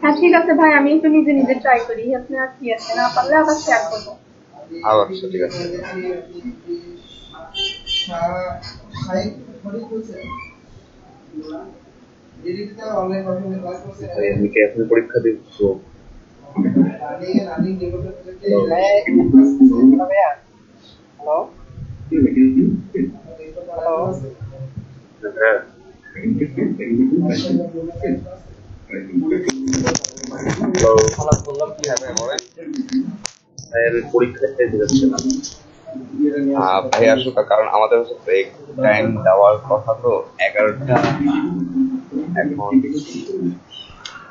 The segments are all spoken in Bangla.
হ্যাঁ ঠিক আছে ভাই, আমি একটু নিজে নিজে ট্রাই করি। আপনি আর কি আছে, না পারলে আবার শেয়ার করবো। আচ্ছা ঠিক আছে। আমি কি এখন পরীক্ষা দিব? পরীক্ষাতে দিচ্ছিলাম ভাই আসুক, কারণ আমাদের হচ্ছে ব্রেক টাইম দেওয়ার কথা তো 11টা। এখন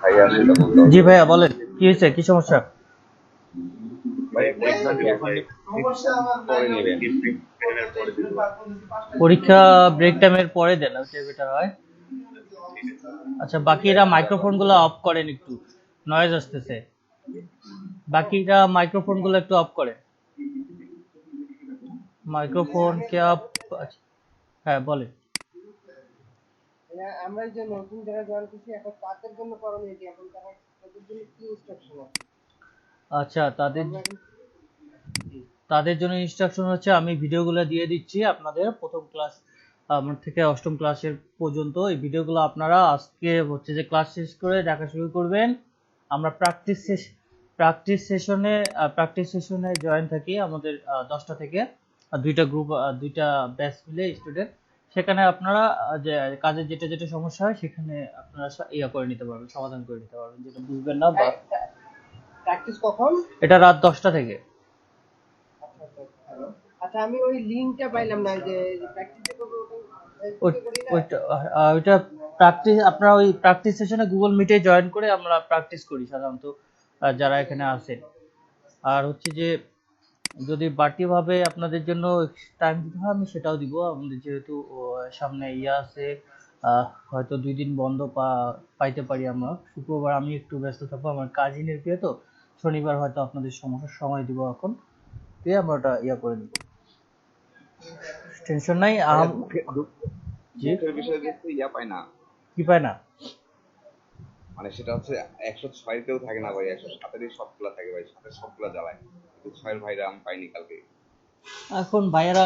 ভাই আসুক। জি ভাইয়া বলেন, কি হয়েছে, কি সমস্যা? পরীক্ষা ব্রেক টাইমের পরে দেন, ওইটা বেটার হয়। আচ্ছা, বাকিরা মাইক্রোফোন গুলো অফ করেন, একটু নয়েজ আসতেছে। বাকিরা মাইক্রোফোন গুলো একটু অফ করেন। Microphone K of. হ্যাঁ বলেন। আমরা যে নতুন যারা জয়েন করছি এখন তাদের জন্য করণীয় কি, এখন তাদের জন্য কি ইনস্ট্রাকশন আছে? আচ্ছা, তাদের জন্য ইনস্ট্রাকশন হচ্ছে, আমি ভিডিওগুলো দিয়ে দিচ্ছি আপনাদের প্রথম ক্লাস আমার থেকে অষ্টম ক্লাসের পর্যন্ত। এই ভিডিওগুলো আপনারা আজকে হচ্ছে যে ক্লাস শেষ করে দেখা শুরু করবেন। আমরা প্র্যাকটিস সেশনে জয়েন থাকি আমাদের 10টা থেকে। দুইটা গ্রুপ, দুইটা ব্যাচ মিলে স্টুডেন্ট। সেখানে আপনারা যে কাজের যেটা যেটা সমস্যা হয় সেখানে আপনারা করে নিতে পারবেন, সমাধান করে নিতে পারবেন, যেটা বুঝবেন না। বা প্র্যাকটিস কখন? এটা রাত 10টা থেকে। আচ্ছা, আমি ওই লিংকটা পাইলাম না, যে প্র্যাকটিসে করব ওইটা প্র্যাকটিস, আপনারা ওই প্র্যাকটিস সেশনে গুগল মিটে জয়েন করে আমরা প্র্যাকটিস করি সাধারণত যারা এখানে আছেন। আর হচ্ছে যে যদি বাড়তিভাবে আপনাদের জন্য টাইম দিতে হয় আমি সেটাও দিব। আমাদের যেহেতু সামনে আছে, হয়তো 2 দিন বন্ধ পাইতে পারি আমরা। শুক্রবার আমি একটু ব্যস্ত থাকবো, আমার কাজিনের বিয়ে তো। শনিবার হয়তো আপনাদের সময় দিব, এখন দিয়ে আমরা ওটা করে নিব, টেনশন নাই। পায় না, কি পায় না? মানে সেটা হচ্ছে 106-তেও থাকে না ভাই, 107-এরই সবগুলা থাকে ভাই, 7-এর সবগুলা জ্বালায়, কিন্তু 6-এর ভাইরা আমি পাইনি কালকে। এখন ভাইয়ারা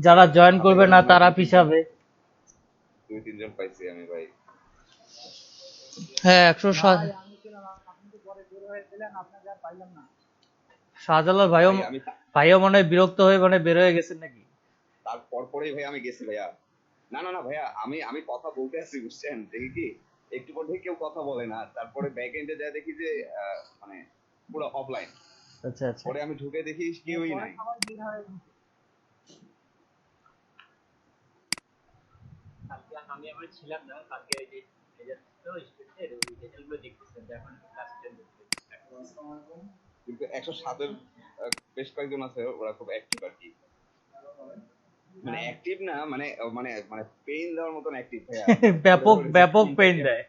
যারা জয়েন করবে না তারা পিছাবে। 2-3 জন পাইছি আমি ভাই। হ্যাঁ 107। শাহজালাল ভাইও মনে হয় বিরক্ত হয়ে বের হয়ে গেছেন নাকি? তারপর পরেই ভাই আমি গেছি ভাইয়া। না ভাইয়া, আমি কথা বলতে আসছি, বুঝছেন, দেখি কি একটু পর থেকে কেউ কথা বলে না, তারপরে ব্যাক এন্ডে যা দেখি যে মানে পুরো অফলাইন। আচ্ছা, পরে আমি ঢুকে দেখি কেউই নাই। কালকে আমি আবার ছিলাম না, কালকে ওই যে স্টুডেন্টের ওই রেজাল্টগুলো দেখতেছেন যে এখন ক্লাস 10 কিন্তু 107-এর বেশ কয়েকজন আছে, ওরা খুব অ্যাক্টিভ আর কি, মানে অ্যাক্টিভ না, মানে মানে মানে পেইন দেওয়ার মতন অ্যাক্টিভ ভাইয়া। ব্যাপক পেইন দেয়।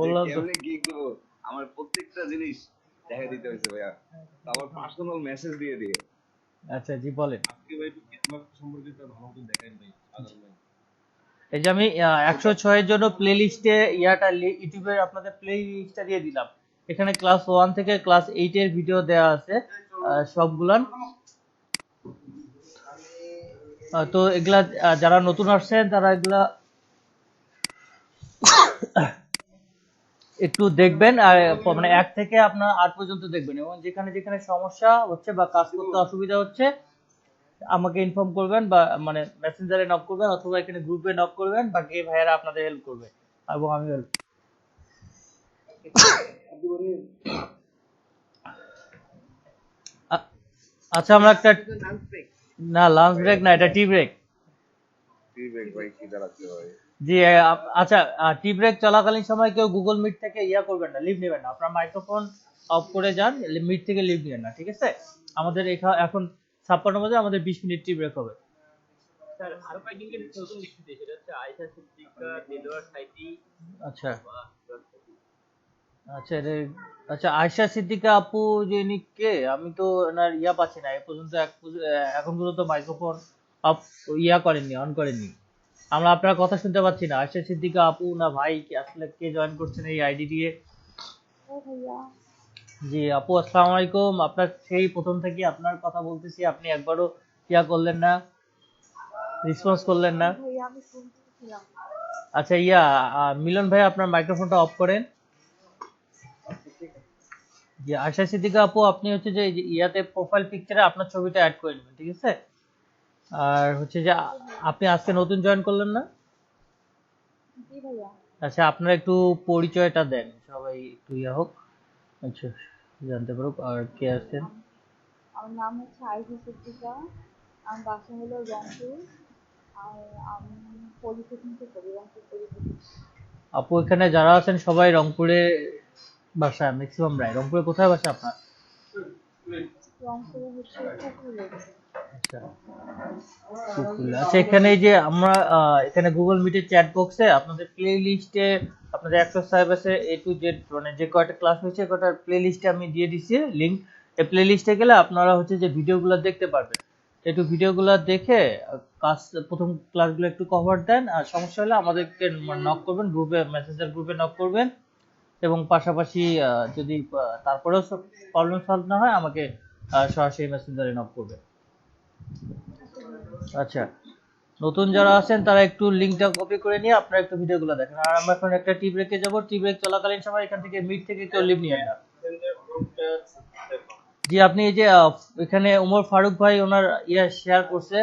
বললাম তো কেমনে কি করব, আমার প্রত্যেকটা জিনিস দেখা দিতে হইছে ভাইয়া, আবার পার্সোনাল মেসেজ দিয়ে দিয়ে। আচ্ছা জি বলেন। আজকে ভাই কিসমত সম্পর্কে তো ভালো মতো দেখাই ভাই। এই যে আমি 106 এর জন্য প্লেলিস্টে ইউটিউবের আপনাদের প্লেলিস্টটা দিয়ে দিলাম। এখানে ক্লাস 1 থেকে ক্লাস 8 এর ভিডিও দেওয়া আছে সবগুলান। তো এগুলা যারা নতুন আসছেন তারা এগুলা একটু দেখবেন, আর মানে 1 থেকে আপনার 8 পর্যন্ত দেখবেন, এবং যেখানে যেখানে সমস্যা হচ্ছে বা কাজ করতে অসুবিধা হচ্ছে আমাকে ইনফর্ম করবেন, বা মানে মেসেঞ্জারে নক করবেন, অথবা এখানে গ্রুপে নক করবেন, বাকি ভাইয়েরা আপনাদের হেল্প করবে এবং আমি হেল্প। আচ্ছা, আমরা একটা না লাঞ্চ ব্রেক না, এটা টি ব্রেক। জি আচ্ছা, টি ব্রেক চলাকালীন সময় কেউ গুগল মিট থেকে করবেন না, লিভ নেবেন না। আপনার মাইক্রোফোন অফ করে যান, মিট থেকে লিভ নিয়ে না, ঠিক আছে? আমাদের এখন 56 বাজে, আমাদের 20 মিনিট টি ব্রেক হবে। স্যার আরো কয়েকদিনকে নতুন লিখতে সেটা হচ্ছে আয়েশা সিদ্দিকা, দেলোয়ার সাইদি। আচ্ছা আচ্ছা আচ্ছা, আয়েশা সিদ্দিকা আপু যিনি কে, আমি তো ওনার ইয়া পাচ্ছি না, এখন পর্যন্ত মাইক্রোফোন অফ করেননি, অন করেননি। আমরা আপনার কথা শুনতে পাচ্ছি না। আয়েশা সিদ্দিকা আপু না ভাই, কি আসলে কে জয়েন করছেন এই আইডি দিয়ে? জি আপু, আসসালামু আলাইকুম। আপনার সেই প্রথম থেকে আপনার কথা বলতেছি, আপনি একবারও করলেন না, রেসপন্স করলেন না। আচ্ছা মিলন ভাই, আপনার মাইক্রোফোনটা অফ করেন। জি আয়েশা সিদ্দিকা আপু, আপনি হচ্ছে যে ইয়াতে প্রোফাইল পিকচারে আপনার ছবিটা অ্যাড করে নেবেন, ঠিক আছে? আর হচ্ছে যে আপনি আজকে নতুন জয়েন করলেন না? আচ্ছা, আপনার একটু পরিচয়টা দেন, সবাই একটু হোক, আচ্ছা জানতে পারুক আর কে আছেন। আমার নাম হচ্ছে আয়েশা সিদ্দিকা, আমার বাসা হলো রংপুর, আর আমি পলিটেকনিকে পড়ি, রংপুর পলিটেকনিক। আপু এখানে যারা আছেন সবাই রংপুরে বাসা, ম্যাক্সিমাম রায়। রংপুরে কোথায় বাসা আপনার? রংপুরে হচ্ছে কুকুরে। আচ্ছা আচ্ছা, এখানে এই যে আমরা এখানে গুগল মিটের চ্যাট বক্সে আপনাদের প্লে লিস্টে আপনাদের এক্সারসাইজে A to Z মানে যে কয়টা ক্লাস হয়েছে কয়টা প্লে লিস্টে আমি দিয়ে দিছি লিংক। এই প্লে লিস্টে গেলে আপনারা হচ্ছে যে ভিডিওগুলো দেখতে পারবেন। একটু ভিডিওগুলো দেখে প্রথম ক্লাসগুলো একটু কভার দেন, আর সমস্যা হলে আমাদেরকে নক করবেন, মেসেঞ্জার গ্রুপে নক করবেন, এবং পাশাপাশি যদি তারপরেও প্রবলেম সলভ না হয় আমাকে সরাসরি মেসেঞ্জারে নক করবেন। আচ্ছা, নতুন যারা আছেন তারা একটু লিংকটা কপি করে নিয়ে আপনারা একটু ভিডিওগুলো দেখেন। আর আমরা এখন একটা টি ব্রেকে যাব, টি ব্রেক চলাকালীন সময় এখান থেকে মিট থেকে কেউ লিভ নিয়ে না। জি আপনি এই যে এখানে ওমর ফারুক ভাই ওনার শেয়ার করছে,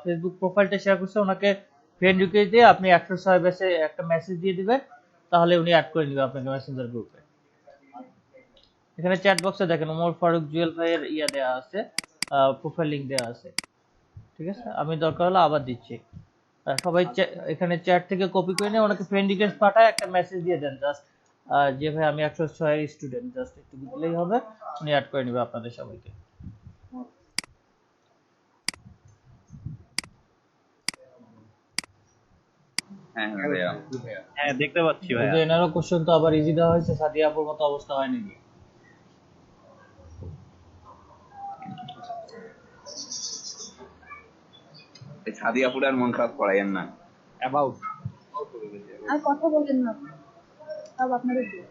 ফেসবুক প্রোফাইলটা শেয়ার করছে, ওনাকে ফ্রেন্ড রিকোয়েস্ট দিয়ে আপনি 106 বেসে একটা মেসেজ দিয়ে দিবেন, তাহলে উনি অ্যাড করে নেবে আপনাকে মেসেঞ্জার গ্রুপে। এখানে চ্যাট বক্সে দেখেন ওমর ফারুক জুয়েল ভাইয়ের দেয়া আছে, প্রোফাইল লিংক দেয়া আছে, ঠিক আছে? আমি দরকার হলে আবার দিচ্ছি। সবাই এখানে চ্যাট থেকে কপি করে নিয়ে ওনাকে ফ্রেন্ড রিকোয়েস্ট পাঠায় একটা মেসেজ দিয়ে দেন, জাস্ট যে ভাই আমি 106 এর স্টুডেন্ট, জাস্ট একটু দিলেই হবে, উনি অ্যাড করে নেবে আপনাদের সবাইকে। হ্যাঁ ভাইয়া, হ্যাঁ দেখতে পাচ্ছি ভাইয়া। এনারও কোশ্চেন তো আবার ইজি দেওয়া হয়েছে, সাদিয়া আপুর মতো অবস্থা হয় নাকি? সাদিয়া পুরার মন খারাপ করাইয়েন না। অ্যাবাউট আর কথা বলেন না, সব আপনাদের দিয়ে।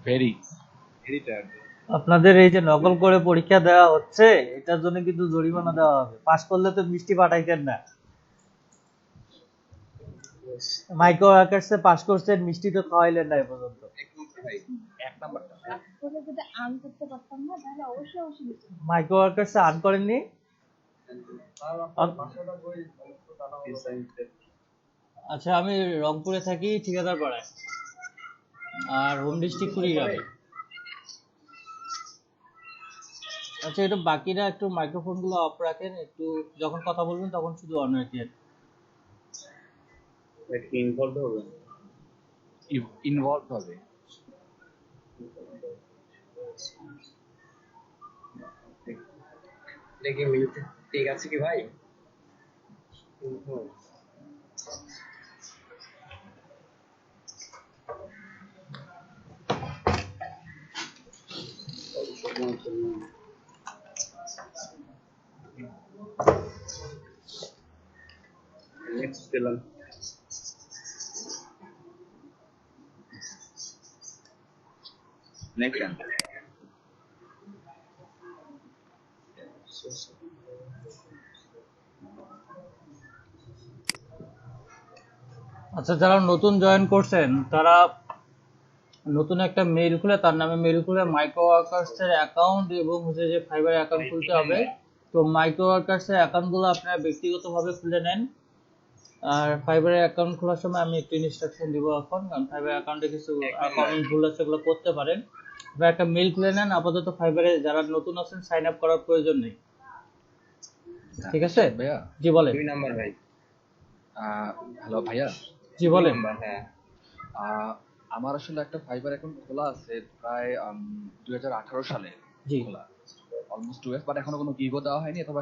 Very tired. আপনাদের এই যে নকল করে পরীক্ষা দেওয়া হচ্ছে, এটার জন্য কিন্তু জরিমানা দেওয়া হবে। পাস করলে তো মিষ্টি পাঠাইতেন না। মাইক্রো ওয়ার্কার্সে পাস করছেন, মিষ্টি তো খাওয়াইলেন না এ পর্যন্ত। এক নাম্বারটা করে যদি আর্ন করতে পারতাম না, তাহলে অবশ্যই দিতাম। মাইক্রো ওয়ার্কার্সে আর্ন করেননি? আচ্ছা, আমি রংপুরে থাকি, ঠিকাদার পাড়ায়, আর হোম ডিস্ট্রিক্ট কুড়িগ্রামে। আচ্ছা, একটু বাকিরা একটু মাইক্রোফোন গুলো অফ রাখেন, একটু যখন কথা বলবেন তখন শুধু অন রাখেন। ইনভলভ হবে। দেখি মিলতে ঠিক আছে কি ভাই? নেক্সট দিলাম। নেক্সট আচ্ছা, যারা নতুন জয়েন করছেন তারা নতুন একটা মেইল খুলে, তার নামে মেইল খুলে মাইক্রো ওয়ার্কার্স এর অ্যাকাউন্ট এবং হচ্ছে যে ফাইবার অ্যাকাউন্ট খুলতে হবে। তো মাইক্রো ওয়ার্কার্স এর অ্যাকাউন্টগুলো আপনারা ব্যক্তিগতভাবে খুলে নেন। আর ফাইবারের অ্যাকাউন্ট খোলার সময় আমি একটু ইনস্ট্রাকশন দিব এখন, কারণ ফাইবার অ্যাকাউন্টে কিছু অ্যাকাউন্ট ভুল আছে, সেগুলো করতে পারেন। বা একটা মেইল খুলে নেন। আপাতত ফাইবারে যারা নতুন আছেন সাইন আপ করার প্রয়োজন নেই, ঠিক আছে? ভাইয়া জি বলেন। 2 নাম্বার ভাই, হ্যালো ভাইয়া। জি বলেন। হ্যাঁ আহ, আমার আসলে একটা ফাইবার অ্যাকাউন্ট খোলা আছে প্রায় 2018 সালে জি। খোলা, অলমোস্ট 2 ইয়ার্স, বাট এখনো কোনো গিগও দেওয়া হয়নি অথবা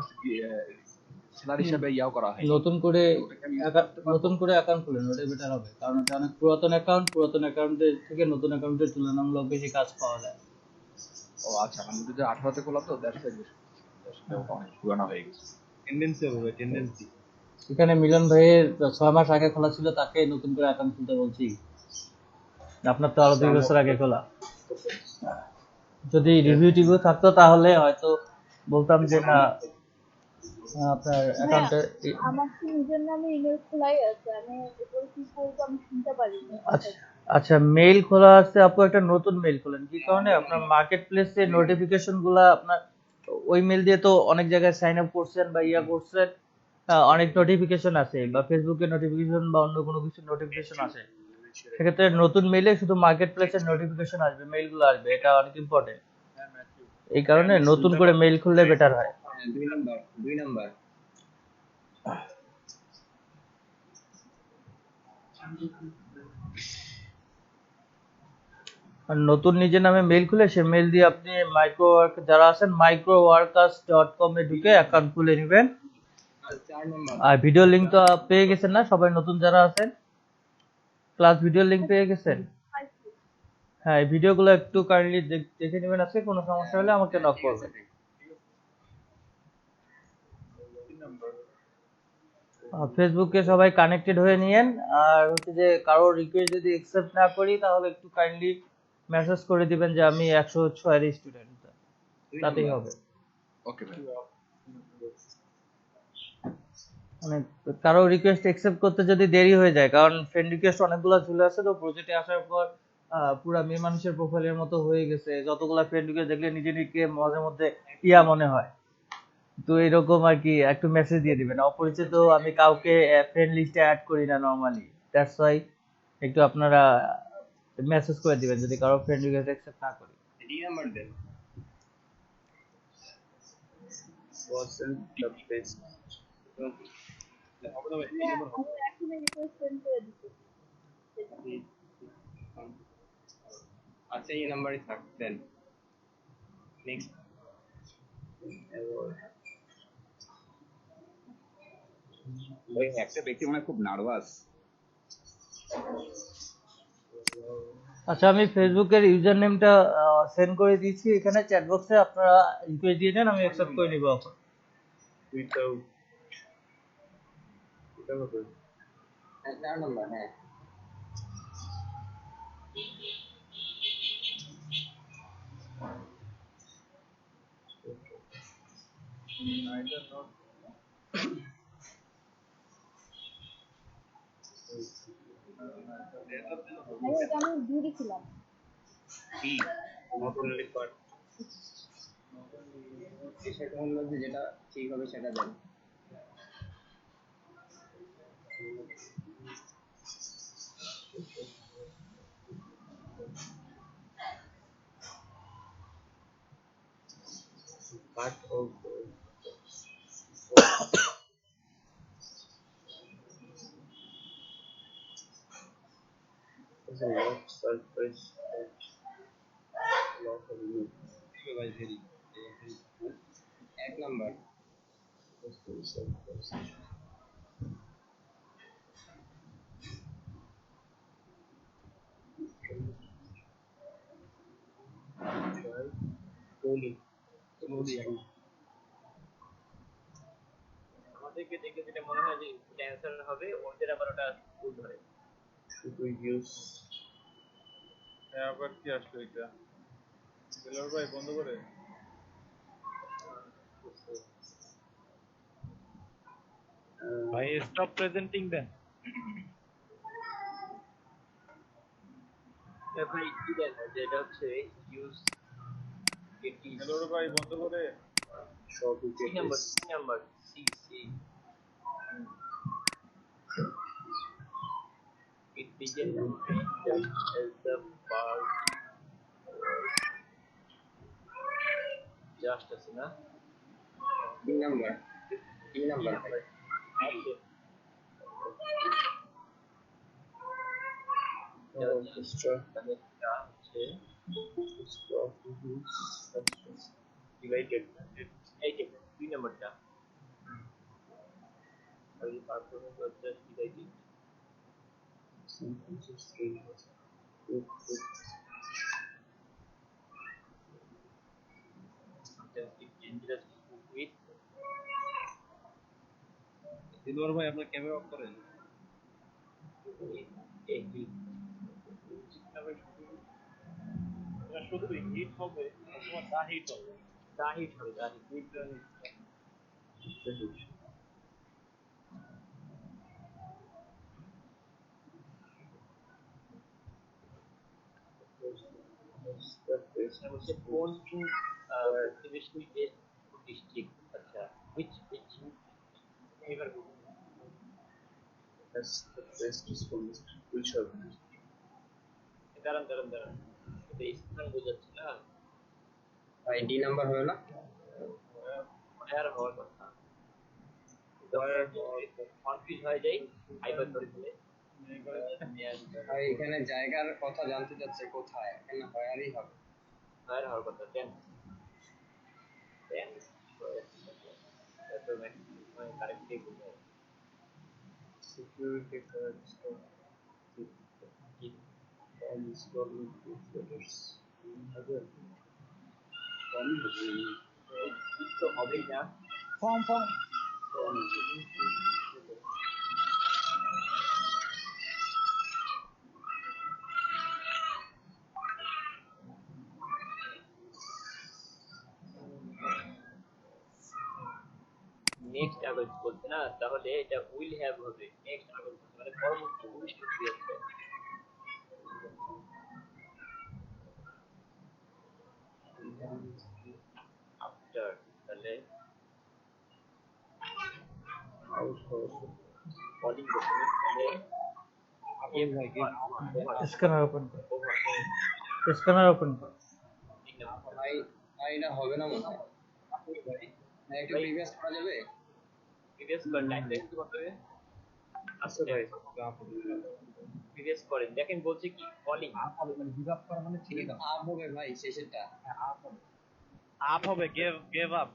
সেলার হিসাবে ইয়াও করা হয়নি। নতুন করে তো ওটাকে আমি use করতে পারবো? নতুন করে অ্যাকাউন্ট খুলেন, ওটাই বেটার হবে, কারণ এটা অনেক পুরাতন অ্যাকাউন্ট, পুরাতন অ্যাকাউন্টের থেকে নতুন অ্যাকাউন্টের তুলনামূলক বেশি কাজ পাওয়া যায়। ও আচ্ছা, মানে 2018-তে খোলা তো দ্যাটস ওয়াই আসলে ওটা অনেক পুরানো হয়ে গেছে। টেন্ডেন্সি হবে, টেন্ডেন্সি। এখানে মিলন ভাইয়ের 6 মাস আগে খোলা ছিল, তাকে নতুন করে অ্যাকাউন্ট খুলতে বলছি। আপনার তো আরো 2 বছর আগে খোলা। যদি রিভিউ টিভিউ থাকতো তাহলে হয়তো বলতাম যে না আপনার ভাইয়া অ্যাকাউন্টে। আমার তো নিজের নামে ইমেল খোলাই আছে, আমি উপরে কি করবো আমি শুনতে পারিনি। আচ্ছা আচ্ছা, মেইল খোলা আছে আপু, একটা নতুন মেইল খোলেন। কি কারণে আপনার মার্কেট প্লেসে নোটিফিকেশন গুলা আপনার ওই মেইল দিয়ে তো অনেক জায়গায় সাইন আপ করছেন বা ইয়া করছেন, অনেক নোটিফিকেশন আছে বা ফেসবুকে নোটিফিকেশন বা অন্য কোনো কিছু নোটিফিকেশন আসে। সেক্ষেত্রে নতুন মেইলে শুধু মার্কেট প্লেসের নোটিফিকেশন আসবে, মেইলগুলো আসবে, এটা অনেক ইম্পর্টেন্ট। এই কারণে নতুন করে মেইল খুললে বেটার হয়। 2 নাম্বার আর নতুন নিজের নামে মেইল খুলে সে মেইল দিয়ে আপনি মাইক্রো ওয়ার্ক যারা আছেন microworkers.com এ ঢুকে অ্যাকাউন্ট খুলে নেবেন। 4 নাম্বার আর ভিডিও লিংক তো পেয়ে গেছেন না সবাই, নতুন যারা আছেন ক্লাস ভিডিও লিংক পেয়ে গেছেন? হ্যাঁ, এই ভিডিওগুলো একটু কাইন্ডলি দেখে নেবেন, আজকে কোনো সমস্যা হলে আমাকে নক করবেন। ফেসবুকে সবাই কানেক্টেড হয়ে নিয়েন। আর হচ্ছে যে কারো রিকোয়েস্ট যদি অ্যাকসেপ্ট না করি তাহলে একটু কাইন্ডলি মেসেজ করে দিবেন যে আমি 106 এর স্টুডেন্ট, তাতেই হবে। ওকে ভাই। মানে কারো রিকোয়েস্ট অ্যাকসেপ্ট করতে যদি দেরি হয়ে যায়, কারণ ফ্রেন্ড রিকোয়েস্ট অনেকগুলো চলে আসে তো প্রজেক্টে আসার পর পুরা মেয়ে মানুষের প্রোফাইলের মতো হয়ে গেছে, যতগুলা ফ্রেন্ড রিকোয়েস্ট দেখলে নিজে নিজে মাঝে মধ্যে ইয়া মনে হয়। তো এরকম আর কি একটু মেসেজ দিয়ে দিবেন। অপরিচিত আমি কাউকে ফ্রেন্ড লিস্টে অ্যাড করি না নরমালি, দ্যাটস ওয়াই একটু আপনারা মেসেজ করে দিবেন যদি কারো ফ্রেন্ড রিকোয়েস্ট অ্যাকসেপ্ট না করি। 3 নাম্বার দেন আমি এখনই রিকোয়েস্ট সেন্ড করে দিচ্ছি। আচ্ছা এই নাম্বারই থাক দেন নেক্সট ওই একটা ব্যক্তি মানে খুব নার্ভাস আচ্ছা, আমি ফেসবুকের ইউজার নেমটা সেন্ড করে দিয়েছি এখানে চ্যাট বক্সে, আপনারা রিকোয়েস্ট দিয়ে দেন, আমি অ্যাকসেপ্ট করে নিব এখন। হ্যাঁ 4 নাম্বার হ্যাঁ ভাইয়া এটা আমি দিয়ে দিছিলাম। কি নতুন রিকর্ড সেটার মধ্যে যেটা ঠিক হবে সেটা then part of the left surface edge lock remove ভাই ভেরি 1 নাম্বার আমাদেরকে দেখে যেটা মনে হয় যে ক্যান্সার হবে, ওদের আবার ওটা ভুল ধরে। should we use আবার কি আসলো এটা? দেলোয়ার ভাই বন্ধ করে। ভাই স্টপ প্রেজেন্টিং দেন। ভাই কি দেন যেটা হচ্ছে ইউজ এটি দেলোয়ার ভাই বন্ধ করে। show to get নাম্বার সি it began to read as the party just আছে না 3 নাম্বার 3 নাম্বার ডিভাইডেড এই যে 2 নম্বরটা ওই পারফরম্যান্স হচ্ছে ডিভাইডেড dangerous with দিলওয়ার ভাই আপনার ক্যামেরা অফ করেন। এটা শুধু হিট হবে অথবা দা হিট হবে। দা হিট হবে দা হিট হচ্ছে কোন প্রতিবেশী দেশ ডিস্ট্রিক্ট আচ্ছা which এবার দাঁড়ান দাঁড়ান দাঁড়ান এটা স্থান বোঝাচ্ছে না ভাই ডি নাম্বার হবে না? আর হওয়ার কথা কনফিউজ হয়ে যায় হাইপার করে দিলে ভাই এখানে জায়গার কথা জানতে চাচ্ছে কোথায়, এখানে হয়ারই হবে। আর হওয়ার কথা দেন দেন তো মানে কারেক্টলি বোঝায় সিকিউরিটি কার্ড ইনস্টলমেন্ট লেটার্স হবে তো হবেই না ফর্ম নেক্সট আগস্ট বলতে না তাহলে এটা উইল হ্যাভ হবে নেক্সট আগস্ট মানে পরবর্তী ভবিষ্যৎ ক্রিয়াতে আফটার তাহলে কলিং করতে তাহলে আপনি ভাই কি স্ক্যানার ওপেন কর স্ক্যানার ওপেন কর ভাই ভাই এটা হবে না মনে হয়। ভাই একটু প্রিভিয়াস করা যাবে? প্রিভিয়াস করেন টাইম দেখতে কত হবে আচ্ছা ভাই প্রিভিয়াস করেন দেখেন বলছে কি কলিং গিভ আপ করা মানে ঠিক আছে, আপ হবে ভাই শেষেরটা। আপ হবে গিভ আপ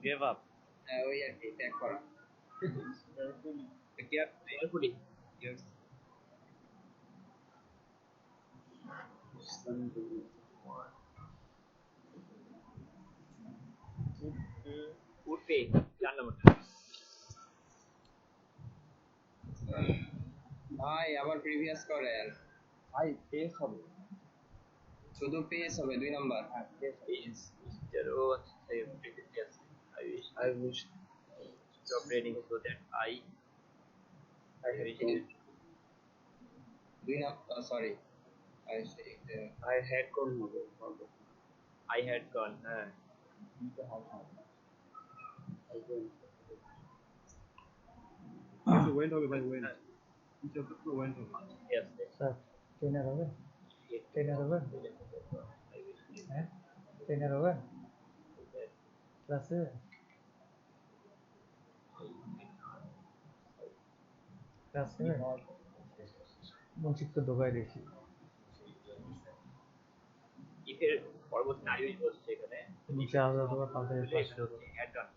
হ্যাঁ ওই আর কি ট্যাগ করা। কেয়ারফুলি উঠবে 4 নম্বরটা ভাই আবার প্রিভিয়াস করেন। ভাই পেস হবে, শুধু পেজ হবে 2 number. is Mr. O say yes I wish stop reading so that I wish 2 number sorry I had gone I had gone হ্যাঁ ওয়েন্ট হবে ভাই ওয়েন্ট কিছু তো ওয়েন্ট হবে। yes স্যার ট্রেনার হবে হ্যাঁ ট্রেনার হবে ক্লাসে মঞ্চিত ঢোকাই দিয়েছি ইফের পরবর্তী আয়ুষ বলছে এখানে নিচে আলাদা আলাদা পাল্টে পাশে had done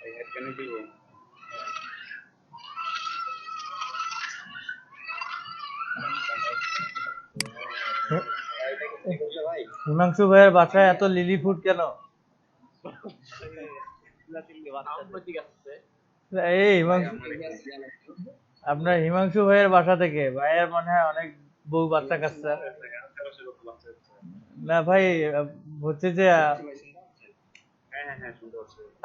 I had can be ভাই। হিমাংশু ভাইয়ের বাসায় এত লিলি ফুড কেন? সাম্প্রতিক আসছে এই হিমাংশু আপনার হিমাংশু ভাইয়ের বাসা থেকে ভাইয়ের মনে হয় অনেক বউ বাচ্চা কাচ্চা না ভাই হচ্ছে যে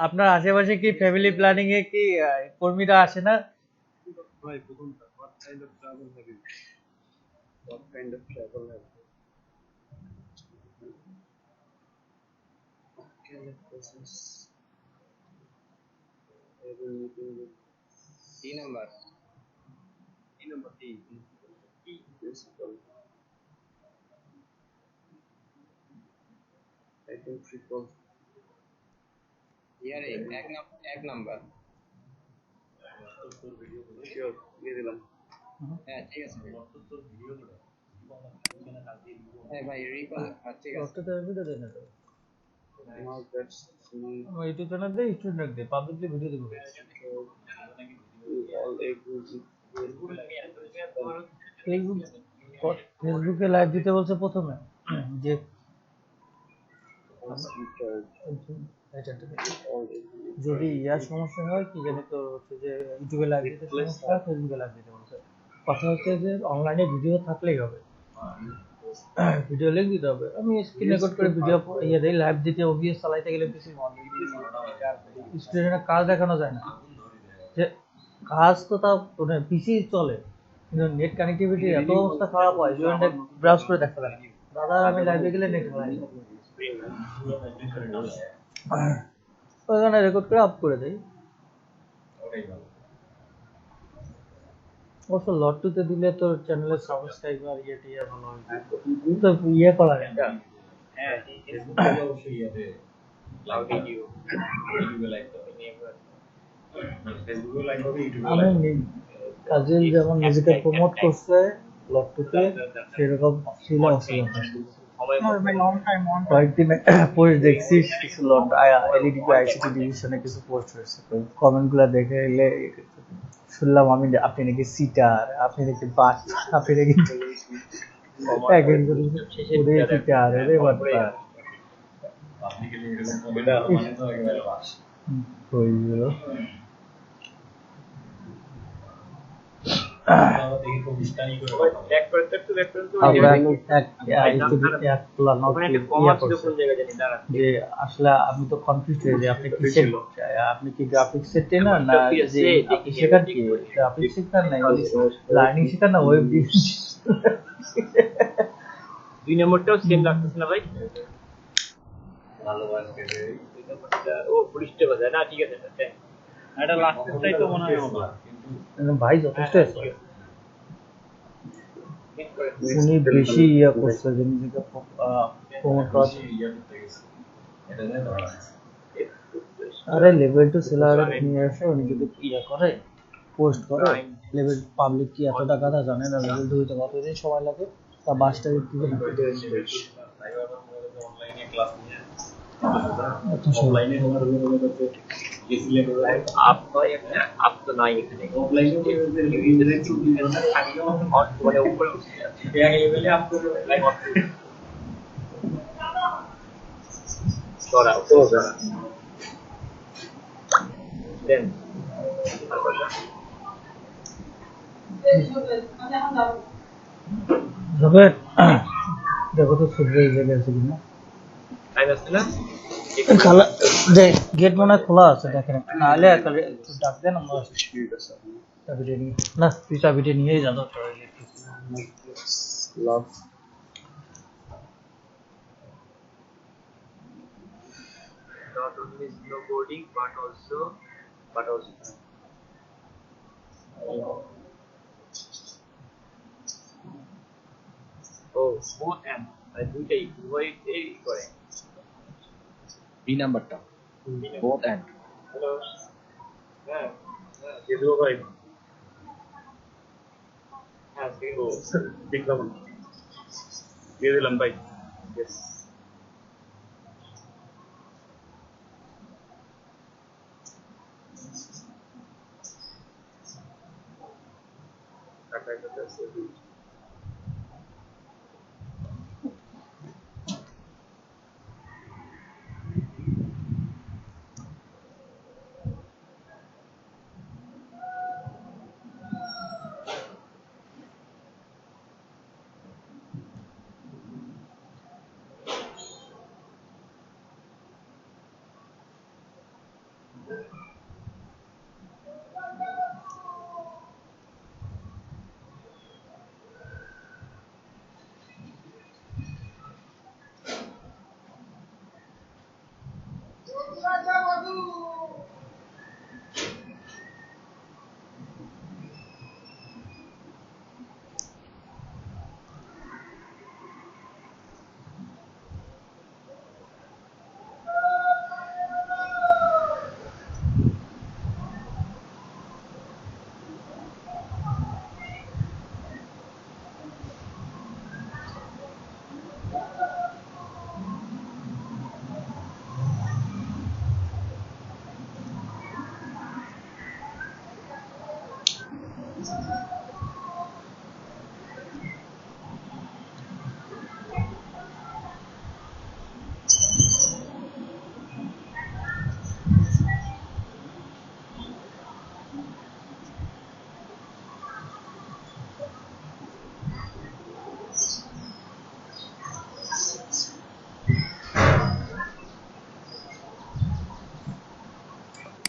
আপনার আশেপাশে কি ফ্যামিলি প্ল্যানিং এ কি কর্মীরা আসে না? ভাই প্রথমটা what kind of travel have you? what kind of travel have you? What kind of process? Every meeting with D number T principal. I don't recall. Here ek number Sure, দিয়ে দিলাম। হ্যাঁ ঠিক আছে ভাই। হ্যাঁ ভাই রিকল ঠিক আছে। রক্ত থেরাপি তো দেয় না তো। Now that's আমার ইউটিউব চ্যানেল দিয়ে স্টুডেন্ট দে পাবলিকলি ভিডিও দেবো। all exclusive. ফেসবুকে লাইভ দিতে বলছে প্রথমে যে যদি ইয়ার সমস্যা হয় কি জানি তো হচ্ছে যে ইউটিউবে লাইভ দিতে সমস্যা হয় ফেসবুকে লাইভ দিতে বলছে। কথা হচ্ছে যে অনলাইনে ভিডিও থাকলেই হবে, ভিডিও লিঙ্ক দিতে হবে। আমি স্ক্রিন রেকর্ড করে ভিডিও ইয়ে দিই, লাইভ দিতে ওবিএস চালাইতে গেলে কিছু স্টুডেন্টের কাজ দেখানো যায় না, যে কাজ তো তাও মানে পিসি চলে কিন্তু নেট কানেক্টিভিটি এত অবস্থা খারাপ হয় স্টুডেন্ট ব্রাউজ করে দেখতে পারে না। দাদা আমি লাইভে গেলে নেট হয় ওখানে রেকর্ড করে আপ করে দেই। অবশ্য লটটুতে দিলে তোর চ্যানেলের সাবস্ক্রাইবার ইয়ে টিয়ে ভালো হয়, তো ইয়ে করা যায় না। আমি কাজিল যেমন নিজেকে প্রমোট করছে লটটুতে সেরকম ছিল অসুবিধা। কয়েকদিন পোস্ট দেখছিস কিছু এলইডি আইসিটি ডিভিশনে কিছু পোস্ট হয়েছে, কমেন্ট গুলা দেখে এলে শুনলাম আমি আপনি নাকি সিটার, আপনি নাকি বাস, আপনি নাকি সিটার ওরে বাচ্চা যে আসলে আমি তো কনফিউজ হয়ে যাই, আপনি কি গ্রাফিক্স এর ট্রেনার না যে আপনি শেখান কি গ্রাফিক্স শেখান না লার্নিং শেখান না ওয়েব দুই নম্বরটাও সেম লাগতেছে না ভাই? ও পুলিশটা বাজায় না, ঠিক আছে এটা লাস্টেরটাই তো মনে হয় ভাই যথেষ্ট উনি বেশি ইয়া করছে যে নিজেকে প্রমোট করা। আরে লেভেল 2 সেলার নিয়ে আসে উনি যদি ইয়া করে পোস্ট করে লেভেল পাবলিক কি এত টাকা দা জানে না, লেভেল 2 তে কতদিন সময় লাগে তা বাসটা দিতে না অনলাইনে ক্লাস নিয়ে অনলাইনে আমার आप तो नहीं এখানে অফলাইনে মানে উপরে লেভেলে আপ করে সরা দেন দেখো তো সুন্দর জায়গা আছে কিনা, টাইম আছে না? খালা দেখ গেট মনে হয় খোলা আছে, দেখেন নাহলে একটু ডাক দেন আমরা চাবিটা নিয়ে না তুই চাবিটা নিয়েই যা love not only snowboarding but also oh both and দুইটাই উভয়ই করে। বি নাম্বারটা বোথ এন্ড। হ্যালো হ্যাঁ দিয়ে দেবো ভাই। হ্যাঁ দেখলাম দিয়ে দিলাম ভাই। ইয়েস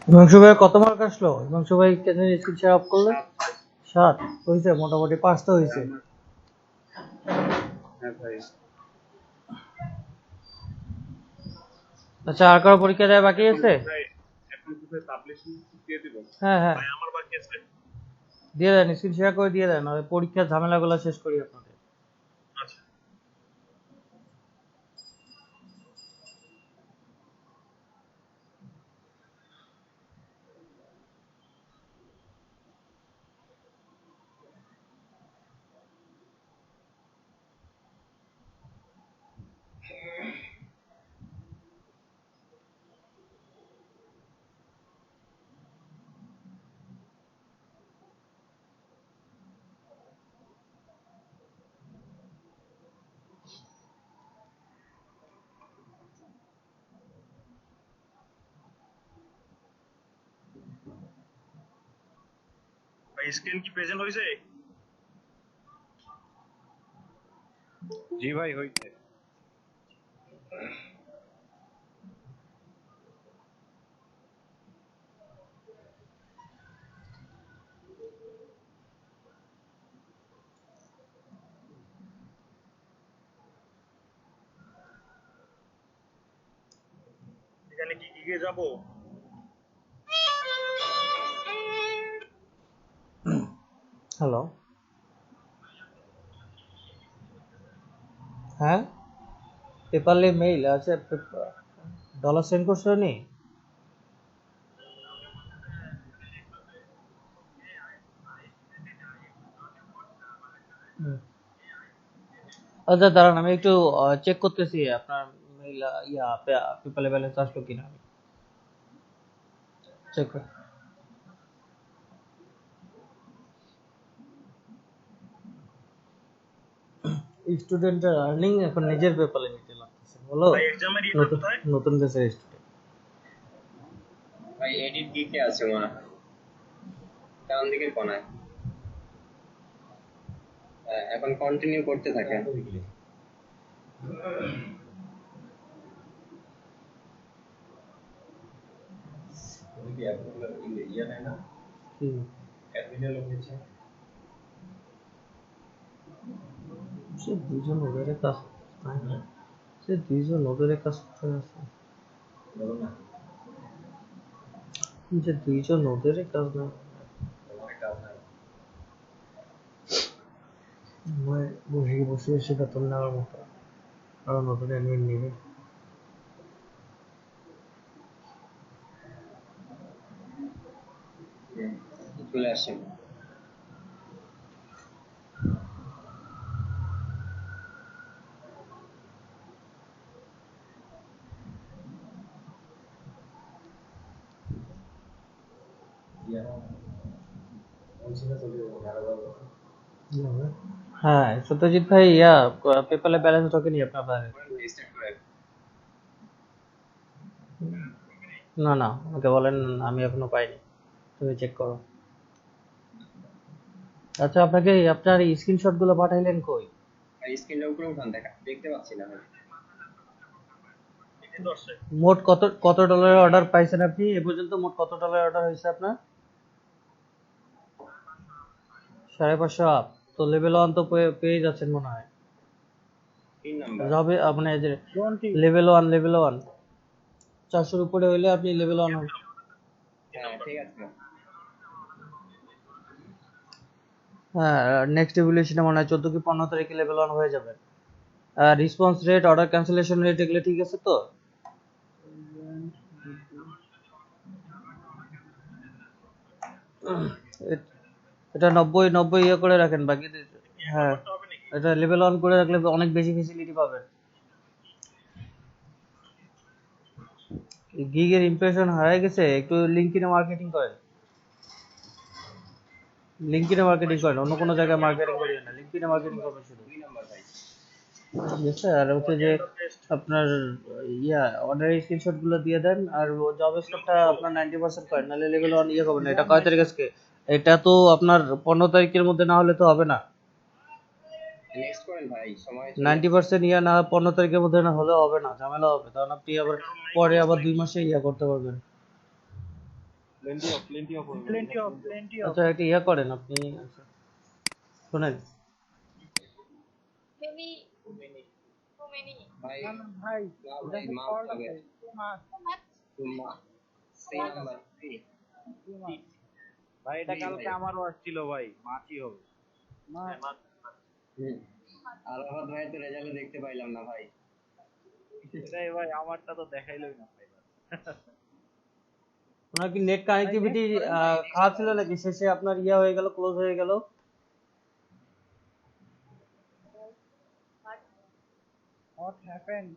হিমাংশু ভাই কত মার্ক আসলো? হিমাংশু ভাই কেন স্ক্রিন শেয়ার অফ করলে? 7 হয়েছে, মোটামুটি 5 তো হয়েছে। হ্যাঁ ভাই। আচ্ছা, আর কারো পরীক্ষা দেওয়া বাকি আছে? এখন কি ভাই পাবলিশিং দিয়ে দিব? হ্যাঁ হ্যাঁ, ভাই আমার বাকি আছে। দিয়ে দেন, স্ক্রিন শেয়ার করে দিয়ে দেন, আর পরীক্ষার ঝামেলাগুলো শেষ করি আপনাদের। আচ্ছা ভাই স্ক্রিন কি প্রেজেন্ট হয়েছে? জি ভাই হইছে। এখানে কি গিয়ে যাবো? হ্যালো, হ্যাঁ পেপারলি মেইল আছে, ডলার সেন্ড করছো নি? আচ্ছা দাঁড়ান, আমি একটু চেক করতেছি আপনার মেইল, পেপালে ব্যালেন্স আসলো কিনা, আমি চেক করি। স্টুডেন্টের আর্নিং এখন নিজের পেপালে নিতে লাগতেছে, বলো। ভাই এক্সামের রিটার্ন নতুন কোথায়? নতুন বেসের স্টুডেন্ট। ভাই এডিট গিকে আছে মনে হয় ডান দিকের কোনায়। এখন কন্টিনিউ করতে থাকে। সে দুজন ওদের কাজ, সে দুইজন ওদের কাজ করতে আছে, যে দুইজন ওদের কাজ না, বসে বসে এসে বেতন নেওয়ার মতো, আরো নতুন অ্যাডমিন নিবে। চলে আসছে। হ্যাঁ সত্যজিৎ ভাই, পেপালে ব্যালেন্স ঢোকেনি আপনার বাইরে? স্টার্ট করে না না, আমাকে বলেন, আমি এখনো পাইনি, তুমি চেক করো। আচ্ছা, আপনাকে আপনার স্ক্রিনশট গুলো পাঠাইলেন কই? স্ক্রিনটা উপরে উঠান, দেখতে পাচ্ছি না ভাই। কিন্তু আসছে। মোট কত কত ডলারের অর্ডার পাইছেন আপনি এ পর্যন্ত? মোট কত ডলারের অর্ডার হয়েছে আপনার? 550 আপ তো, লেভেল 1 তো পেয়ে যাচ্ছেন মনে হয়। 3 নাম্বার। যাবে মানে যে লেভেল 1 400 উপরে হইলে আপনি লেভেল 1 হন। হ্যাঁ ঠিক আছে। হ্যাঁ, নেক্সট ইভলিউশনে মনে হয় 14 কি 15 তারিখে লেভেল 1 হয়ে যাবে। Response rate, order cancellation rate এগুলো ঠিক আছে তো? এটা 90 ইয়ে করে রাখেন বাকি। হ্যাঁ, এটা লেভেল 1 করে রাখলে অনেক বেশি ফ্যাসিলিটি পাবেন। গিগের ইমপ্রেশন হারিয়ে গেছে, একটু লিঙ্কডইনে মার্কেটিং করেন। লিঙ্কডইনে মার্কেটিং করেন, অন্য কোনো জায়গায় মার্কেটিং করিয়েন না, লিঙ্কডইনে মার্কেটিং করবেন শুধু। 2 নাম্বার ভাই। ঠিক আছে, আর হচ্ছে যে আপনার অর্ডারের স্ক্রিনশট গুলো দিয়ে দেন, আর জব স্কোরটা আপনার 90% করেন, নাহলে লেভেল 1 ইয়ে হবে না। এটা কয় তারিখ আজকে? এটা তো আপনার 15 তারিখের মধ্যে না হলে তো হবে না। নেক্সট করেন ভাই, সময় 90% ইয়া না 15 তারিখের মধ্যে না হলে হবে না, ঝামেলা হবে, কারণ আপনি আবার পরে আবার 2 মাসে ইয়া করতে পারবেন। আচ্ছা একটা ইয়া করেন আপনি, আচ্ছা শোনেন ভাই না না ভাই, না এটা ভাই হচ্ছে মাফ ফল্ট হবে আছে, টু মাস, সি নাম্বার সি টু মাস, ভাই এটা জি কালকে ভাই। আমারও আসছিল ভাই, মাছই হবে। মাস। আরাফাত ভাই তো রেজাল্ট দেখতে পাইলাম না ভাই। এটাই ভাই, আমারটা তো দেখাইলোই না ভাই। ওনার কি নেট কানেক্টিভিটি খারাপ ছিল নাকি শেষে আপনার ইয়া হয়ে গেল, ক্লোজ হয়ে গেল? What happened?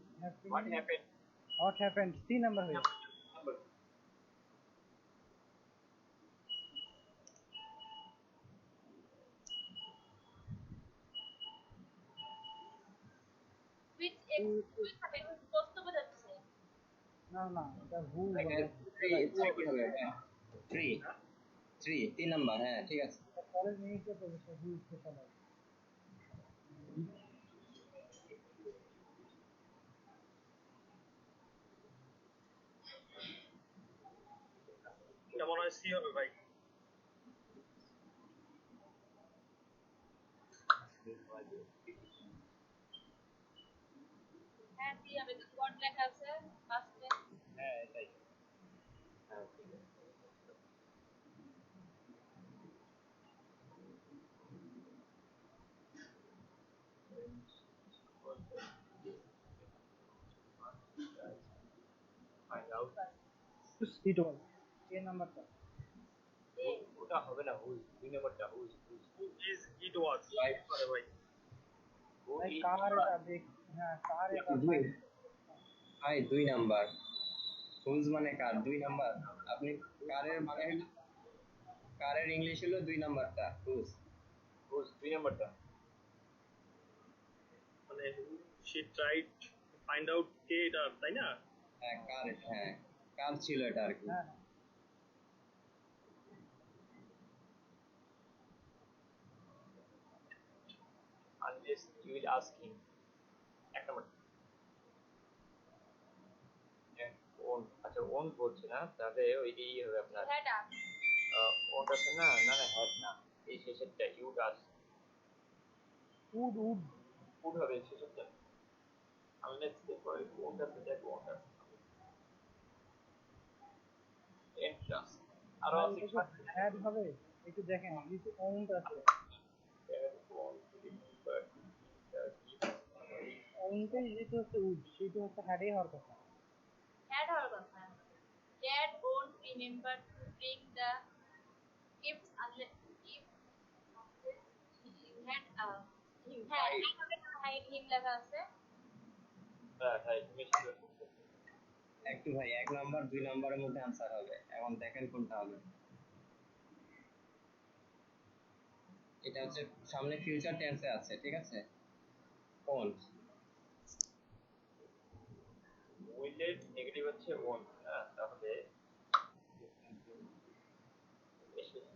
What happened? What happened? C number হয়ে গেছে। Number. না না, এটা হু থ্রি কি হবে? থ্রি থ্রি 3 নাম্বার, হ্যাঁ ঠিক আছে। কলেজ মিনিস্টার প্রফেসর হু স্পেশাল। এটা মনে হয় সি হবে ভাই। হ্যাঁ এটাই। Find out. সিট ওয়ান কে নাম্বারটা? ওটা হবে না, হুই দুই নম্বরটা হুই Who is it was? আরে ভাই ভাই কার এটা দেখ, হ্যাঁ কার এটা দুই ভাই 2 নাম্বার। হুজ মানে কার, 2 নাম্বার। আপনি কারের মানে হলো, কারের ইংলিশ হলো 2 নাম্বারটা হুজ। হুই দুই নম্বরটা। মানে she tried to find out কে এটা, তাই না? হ্যাঁ কার, হ্যাঁ কার ছিল এটা আর কি। হ্যাঁ Unless you will ask him. এক নম্বর। ওন, আচ্ছা ওন বলছে না, তাহলে ওই এই হবে আপনার ওনটা আছে না, না না হ্যাড না, এই শেষেরটা ইউড আস উড উড উড হবে শেষেরটা। Unless এরপরে ওনটা আছে, দেখ ওনটা এন্ড ক্লাস আরো ভাই আছে এটা কি হ্যাড হবে? একটু দেখেন নিচে কাউন্ট আছে, কাউন্টে যেটা হচ্ছে উড সেটা হচ্ছে হ্যাডই হওয়ার কথা। হ্যাঁ হ্যাঁ তুমি ঠিক বলেছো। একটু ভাই 1 নাম্বার 2 নাম্বারের মধ্যে आंसर হবে, এখন দেখেন কোনটা হবে। এটা হচ্ছে সামনে ফিউচার টেন্সে আছে, ঠিক আছে। কোন উইলের নেগেটিভ হচ্ছে ওন, হ্যাঁ তাহলে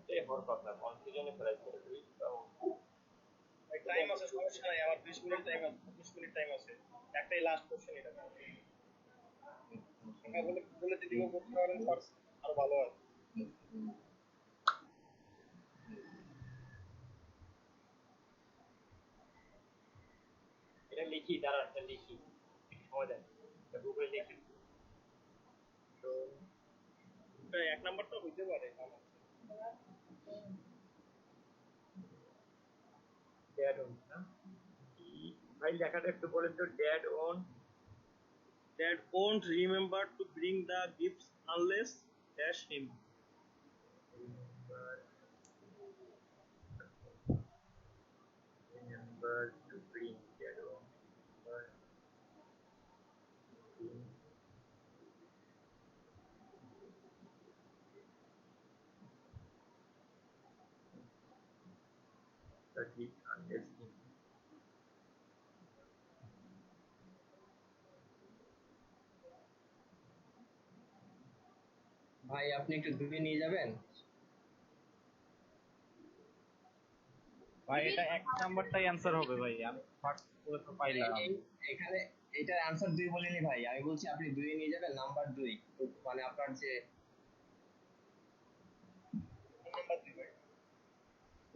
এটাই হওয়ার কথা, কনফিউশনে ফেলাইছে দুই টাইম আছে, সমস্যা নাই, আমার 20 মিনিট টাইম আছে, 20 মিনিট টাইম আছে। একটাই লাস্ট কোশ্চেন এটা। আমরা বলে বলে যদি করতে পারেন স্যার আরো ভালো হয়। এটা লিখি, দাঁড়ান এটা লিখি, সময় দেন, এটা গুগলে লিখি। তো এটা এক নাম্বারটা হইতে পারে। ড্যাড ওন না ভাই, লেখাটা একটু বলেন তো, dad on Dad won't remember to bring the gifts unless dash him. remember to bring dad own bring the gift unless him. ভাই আপনি একটু দূরে নিয়ে যাবেন। ভাই এটা এক নাম্বারটাই অ্যানসার হবে ভাই, আমি ফার্স্ট করে তো পাইলাম। এখানে এটার आंसर 2 বলিনি ভাই, আমি বলছি আপনি 2 নিয়ে যাবেন, নাম্বার 2 মানে আপনার যে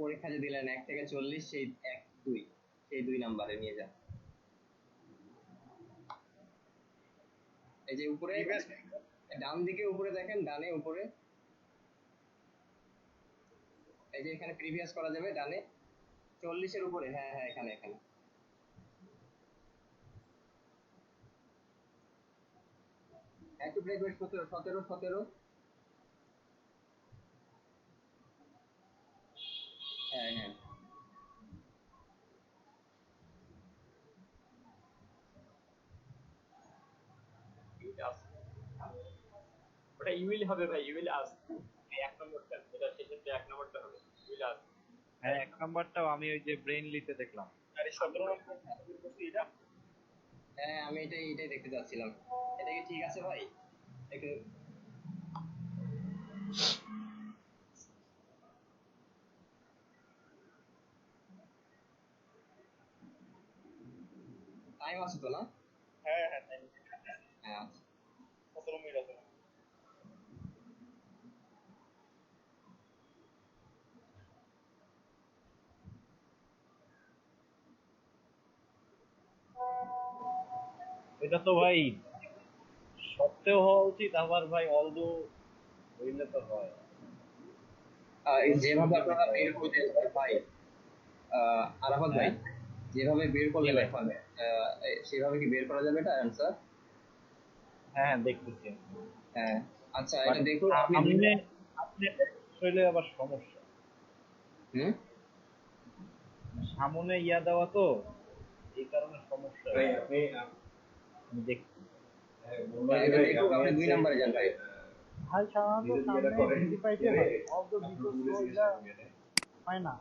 পরীক্ষা যে দিলেন 1 থেকে 40 সেই 1 2 সেই 2 নম্বরে নিয়ে যান। এই যে উপরে ডান দিকে উপরে দেখেন, ডানে উপরে এই যে এখানে প্রিভিয়াস করা যাবে ডানে 40 এর উপরে। হ্যাঁ হ্যাঁ এখানে এখানে একটু ব্রেক ওয়েট 17 হ্যাঁ হ্যাঁ ওটা ইউইল হবে ভাই, ইউইল আস এক নম্বরটা, যেটা শেষেরটা এক নম্বরটা হবে ইউইল আস। হ্যাঁ 1 নাম্বারটাও আমি ওই যে ব্রেইনলিতে দেখলাম। আর এই 17 নম্বর এটা হ্যাঁ আমি এটাই দেখতে যাচ্ছিলাম। এটা কি ঠিক আছে ভাই? একটু টাইম আছে তো না? হ্যাঁ হ্যাঁ টাইম হ্যাঁ 17 মিনিট আছে। এটা তো ভাই সত্ত্বেও হওয়া উচিত, আবার ভাই অলদো হইলে তো হয়। যেভাবে আপনারা বের করলেন ভাই আরাফাত ভাই, যেভাবে বের করলেন এখন সেভাবে কি বের করা যাবে এটা অ্যানসার? হ্যাঁ দেখতেছি। হ্যাঁ আচ্ছা এটা দেখুন আপনি আপনি আসলে আবার সমস্যা সামনে ইয়া দেওয়া তো এই কারণে সমস্যা। ভাই আপনি দেখছি আপনি 2 নম্বরে যান ভাই। ভাই সাধারণত সামনে হিন্দি পাইতে হয়, অল্প বিকজ ওইটা হয় না।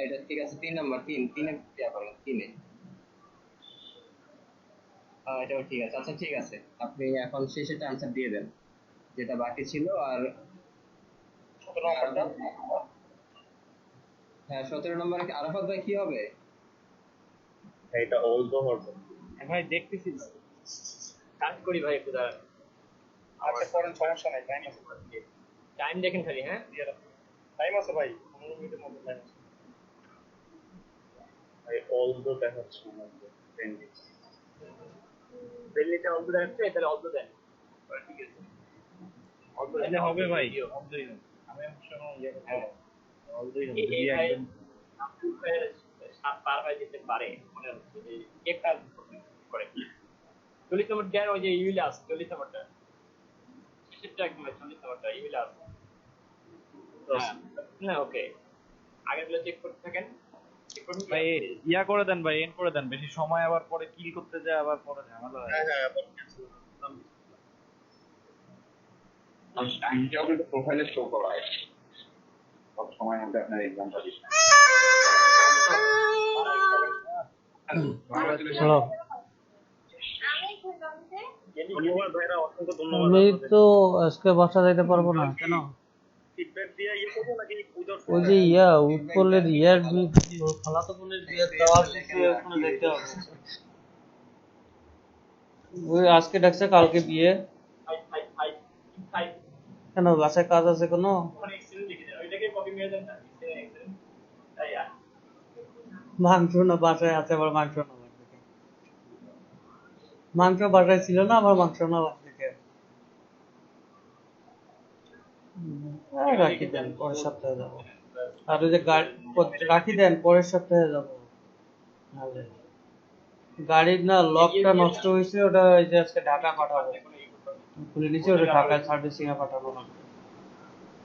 এটা ঠিক আছে 3 নাম্বার 3 দেয়া করেন 3 এটাও ঠিক আছে। আচ্ছা ঠিক আছে আপনি এখন শেষেরটা আনসার দিয়ে দেন যেটা বাকি ছিল। আর 17 নম্বরটা হ্যাঁ 17 নম্বরে আরাফাত ভাই কি হবে? এটা অলদো হবে ভাই, দেখতেছি কাজ করি ভাই একটু দাঁড়ান। আচ্ছা করেন, সমস্যা নাই, টাইম আছে। টাইম দেখেন খালি। হ্যাঁ টাইম আছে ভাই, 15 মিনিটের মতো টাইম আছে। ভাই অলদো দেখাচ্ছে না পেন্ডিং। বেললিটা অল্প দেখাচ্ছে, তাহলে অল্প দেন। ঠিক আছে অল্প তাহলে হবে ভাই, অলদোই হবে। আমি অবশ্য ইয়ে করতে অলদোই হবে যদি একদম পার হয়ে যেতে পারে মনে হচ্ছে যে কে কাজ করে। 40 নম্বর দেন, ওই যে ইউইল আস 40 নম্বরটা শেষেরটা একদম 40 নম্বরটা ইউইল আস। হ্যাঁ ওকে আগেরগুলো চেক করতে থাকেন। ভাই ইয়া করে দেন ভাই, এন্ড করে দেন, বেশি সময় আবার পরে কিল করতে যায় আবার পরে ঝামেলা হয়। হ্যাঁ হ্যাঁ টাইমটা কিন্তু প্রোফাইলে শো করা হয় সব সময় মধ্যে আপনার एग्जामটা দিবেন। হ্যালো, ধন্যবাদ ভাইরা, অসংখ্য ধন্যবাদ। আমি তো আজকে বাসা যাইতে পারবো না। কেন? ফিডব্যাক দিয়ে ইয়ে করবো নাকি ওই যে উৎপলের খালাতো বোনের বিয়ে দেওয়া কিছু এখনো দেখতে হবে। ওই আজকে ডাকছে, কালকে বিয়ে। কেন, বাসায় কাজ আছে কোনো? মাংস না বাসায় আছে, আবার মাংস না মাংস বাসায় ছিল না, আবার মাংস না থেকে রাখি দেন, পরের সপ্তাহে যাবো। আর ওই যে রাখি দেন, পরের সপ্তাহে যাবো। গাড়ির না লকটা নষ্ট হয়েছে, ওটা ওই যে আজকে ঢাকা পাঠাবো, খুলে নিচে, ওটা ঢাকায় সার্ভিসিং এ পাঠানো লাগবে।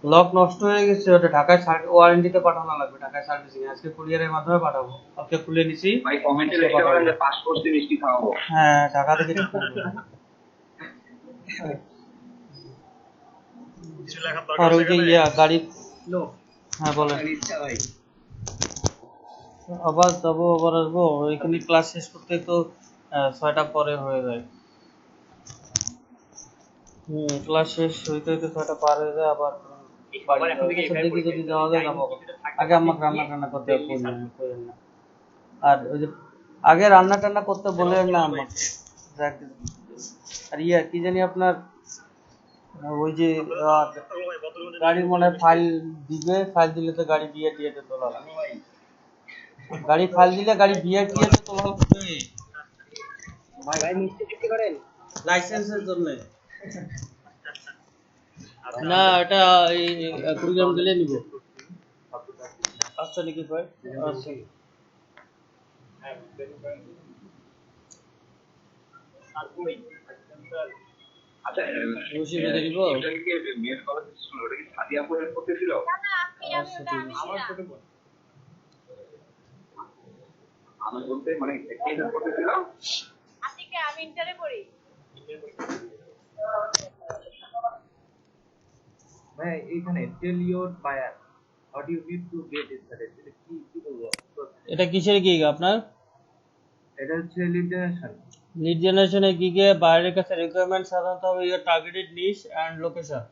লক নষ্ট হয়ে গেছে, ওটা ঢাকায় ওয়ারেন্টিতে পাঠানো লাগবে, ঢাকায় সার্ভিসিং এ। আজকে কুরিয়ারের মাধ্যমে পাঠাবো। আজকে খুলে নিছি ভাই কমেন্টে লিখতে পারেন যে পাসপোর্ট দিয়ে মিষ্টি খাওয়াবো। হ্যাঁ ঢাকা থেকে ঠিক করবো। আর ওই যে গাড়ি, হ্যাঁ বলেন। আবার যাবো, আবার আসবো, ওইখানে ক্লাস শেষ করতে তো 6টা পরে হয়ে যায়। ক্লাস শেষ হইতে হইতে 6টা পার হয়ে যায়। আবার দেখি যদি যাওয়া যায় যাবো। আগে আমাকে রান্না করতে হবে না। আর ওই যে আগে রান্না টান্না করতে বলেন না আমাকে। যাক, আর ইয়ে কি জানি আপনার ওই যে গাড়ি মনে হয় ফাইল দিবে, ফাইল দিলে তো গাড়ি বিয়ে টিয়েতে তোলা লাগবে। গাড়ি ফাইল দিলে গাড়ি বিয়ে টিয়েতে তোলা লাগবে ভাই মিষ্টি বিক্রি করেন? লাইসেন্সের জন্য। না এটা এই কুড়িগ্রাম গেলে নিব। আচ্ছা নাকি ভাই? আচ্ছা আচ্ছা খুশি বেঁধে দিব। এটা কি মেয়ের কলেজ স্কুল, ওটা কি সাদিয়া পড়ে করতেছিল? আচ্ছা ঠিক আছে। আমার ছোট বোন আমি বলতে মানে কে এটা করতেছিল? আমি ইন্টারে পড়ি। ভাই এইখানে tell your buyer what you need to get started, এটা কি কি বলবো? এটা কিসের গিগ আপনার? এটা হচ্ছে লিড জেনারেশন। লিড জেনারেশনে গিগে বাইরের কাছে রিকোয়ারমেন্ট সাধারণত হবে your targeted niche and location.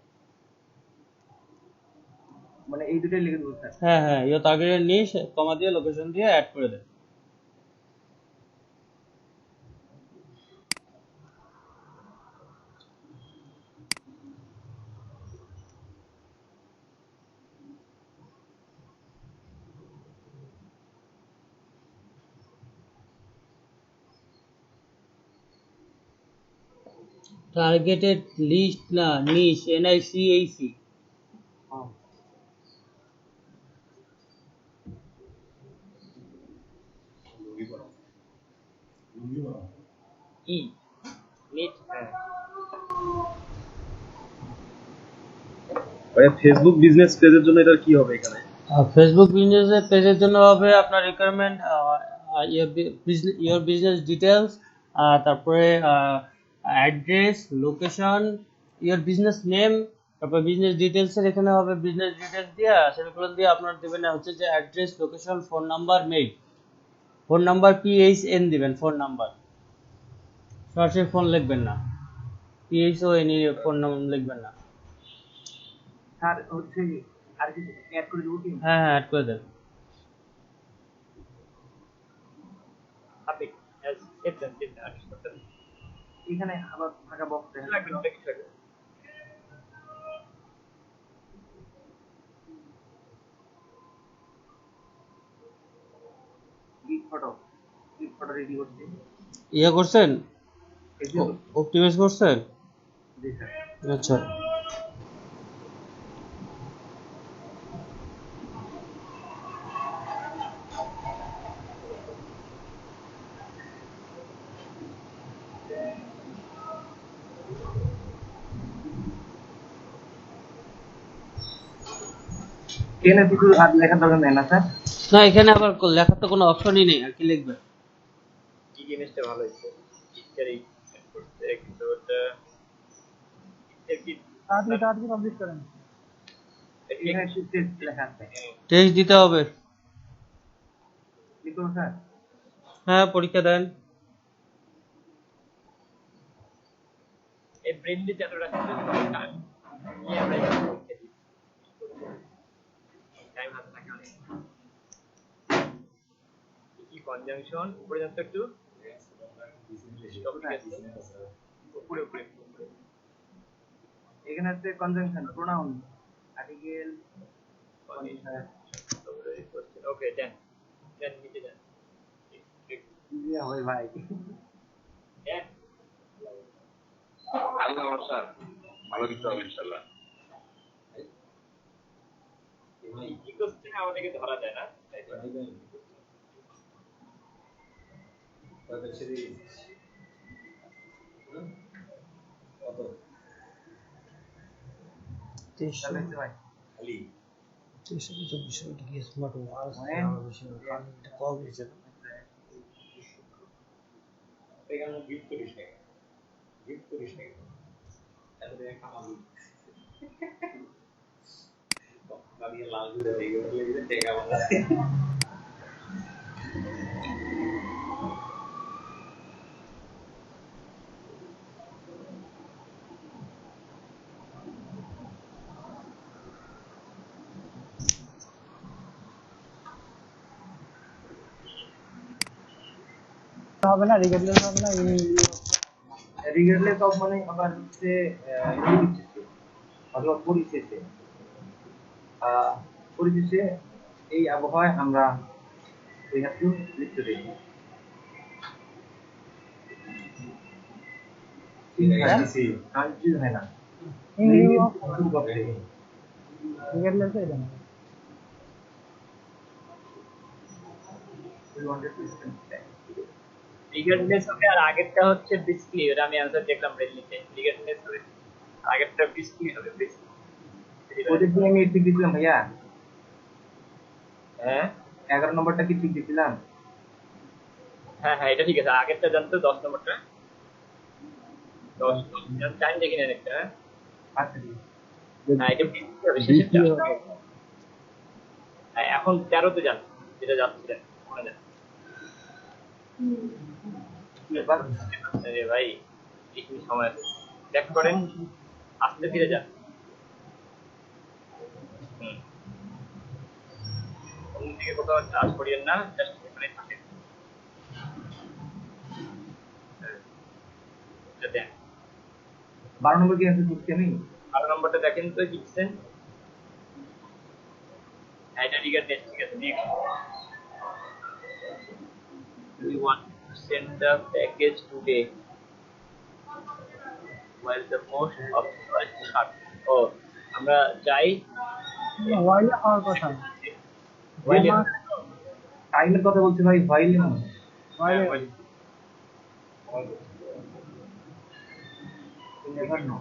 মানে এই দুটোই লিখে দেবো স্যার? হ্যাঁ হ্যাঁ, ইওর টার্গেটেড নিশ কমা দিয়ে লোকেশন দিয়ে অ্যাড করে দেন। টার্গেটেড লিস্ট না, নিশ, NICHE। ই নিট ভাই ফেসবুক বিজনেস পেজের জন্য এটা কি হবে এখানে? ফেসবুক বিজনেস পেজের জন্য হবে আপনার রিকোয়ারমেন্ট ইওর বিজনেস ডিটেলস, তারপরে address, location, your business name, তারপর বিজনেস ডিটেলস এর এখানে হবে বিজনেস ডিটেলস দিয়ে সেমিকোলন দিয়ে আপনার দিবেন হচ্ছে যে address, location, phone number, mail. Phone number PHN দিবেন, ফোন নাম্বার সরাসরি ফোন লিখবেন না, PHON ফোন নাম্বার লিখবেন না। স্যার হচ্ছে আর কিছু অ্যাড করে দেবো কি? হ্যাঁ হ্যাঁ, অ্যাড করে দেন। আপনি এস এফএন দিন আর কি করতে এখানে আবার ফাঁকা বক্স লাগবে না কিছু লাগবে গিগ ফটো রেডি করছি। ইয়ে করছেন, এই যে অপটিমাইজ করছেন? জি স্যার। আচ্ছা এখানে কিছু আর লেখার দরকার নেই না স্যার? না, এখানে আবার লেখার তো কোনো অপশনই নেই, আর কি লিখবেন? কি জিনিসটা ভালো হয়েছে ইত্যাদি করতে কিন্তু ওটা কি তাড়াতাড়ি পাবলিশ করেন। এখানে টেক্সট লেখা আছে, টেস্ট দিতে হবে। লিখুন স্যার। হ্যাঁ, পরীক্ষা দেন। এই ব্রেনলি যতটা টাইম নিয়ে আমরা টাইম হাতে থাকে অনেক কি কনজাংশন উপরে যাচ্ছে একটু উপরে উপরে এখানে আছে কনজাংশন, প্রোনাউন, আর্টিকেল, ওকে দেন দেন নিচে দেন ইয়া হয় ভাই। দেন আল্লাহ স্যার ভালো কিছু হবে ইনশাআল্লাহ। কি করতে আমাদেরকে ধরা যায় না ভাই খালি 24 কি স্মার্ট ওয়াচ কল দিয়েছে না? এখানে গিফট করিস না, গিফট করিস না এত কামাল আমি লাল দিয়ে রেগে টেকা বাঁধা। হবে না, রিগার্ডলেস হবে না, রিগার্ডলেস অফ মানে আবার হচ্ছে নির্বিশেষে অথবা পরিশেষে। পরিশেষে এই আবহাওয়ায় আমরা we have to live today. Country হয় না রিগার্ডলেস এটা না। রিগার্ডলেস হবে আর আগেরটা হচ্ছে বিসক্লি, এটা আমি অ্যানসার দেখলাম রেডলিতে। রিগার্ডলেস হবে, আগেরটা বিসক্লি হবে। বিসক্লি ওদের দিয়ে আমি ঠিক দিছিলাম ভাইয়া, হ্যাঁ 11 নম্বরটা কি ঠিক দিছিলাম? হ্যাঁ হ্যাঁ, এটা ঠিক আছে। আগেরটা জানতো 10 নম্বরটা, 10 টাইম দেখি না একটা। আচ্ছা হ্যাঁ এটা বিসক্লি হবে শেষেরটা। হ্যাঁ এখন 13 তে যান, যেটা যাচ্ছিলেন মনে নেন। আরে ভাই একটু সময় আছে, চেক করেন, আস্তে ধীরে যান। অন্যদিকে কোথাও চার্জ করিয়েন না, জাস্ট এখানে থাকেন। এটা দেন। 12 নম্বর কি আছে বুঝছি আমি। 12 নম্বরটা দেখেন তো লিখছেন। এটা রিগার্ডলেস, ঠিক আছে। Next, we want to send the package today while the most of us shut. ও আমরা চাই ওয়াইল হওয়ার কথা, while টাইমের কথা বলছি ভাই, ওয়াইল না while নেভার নো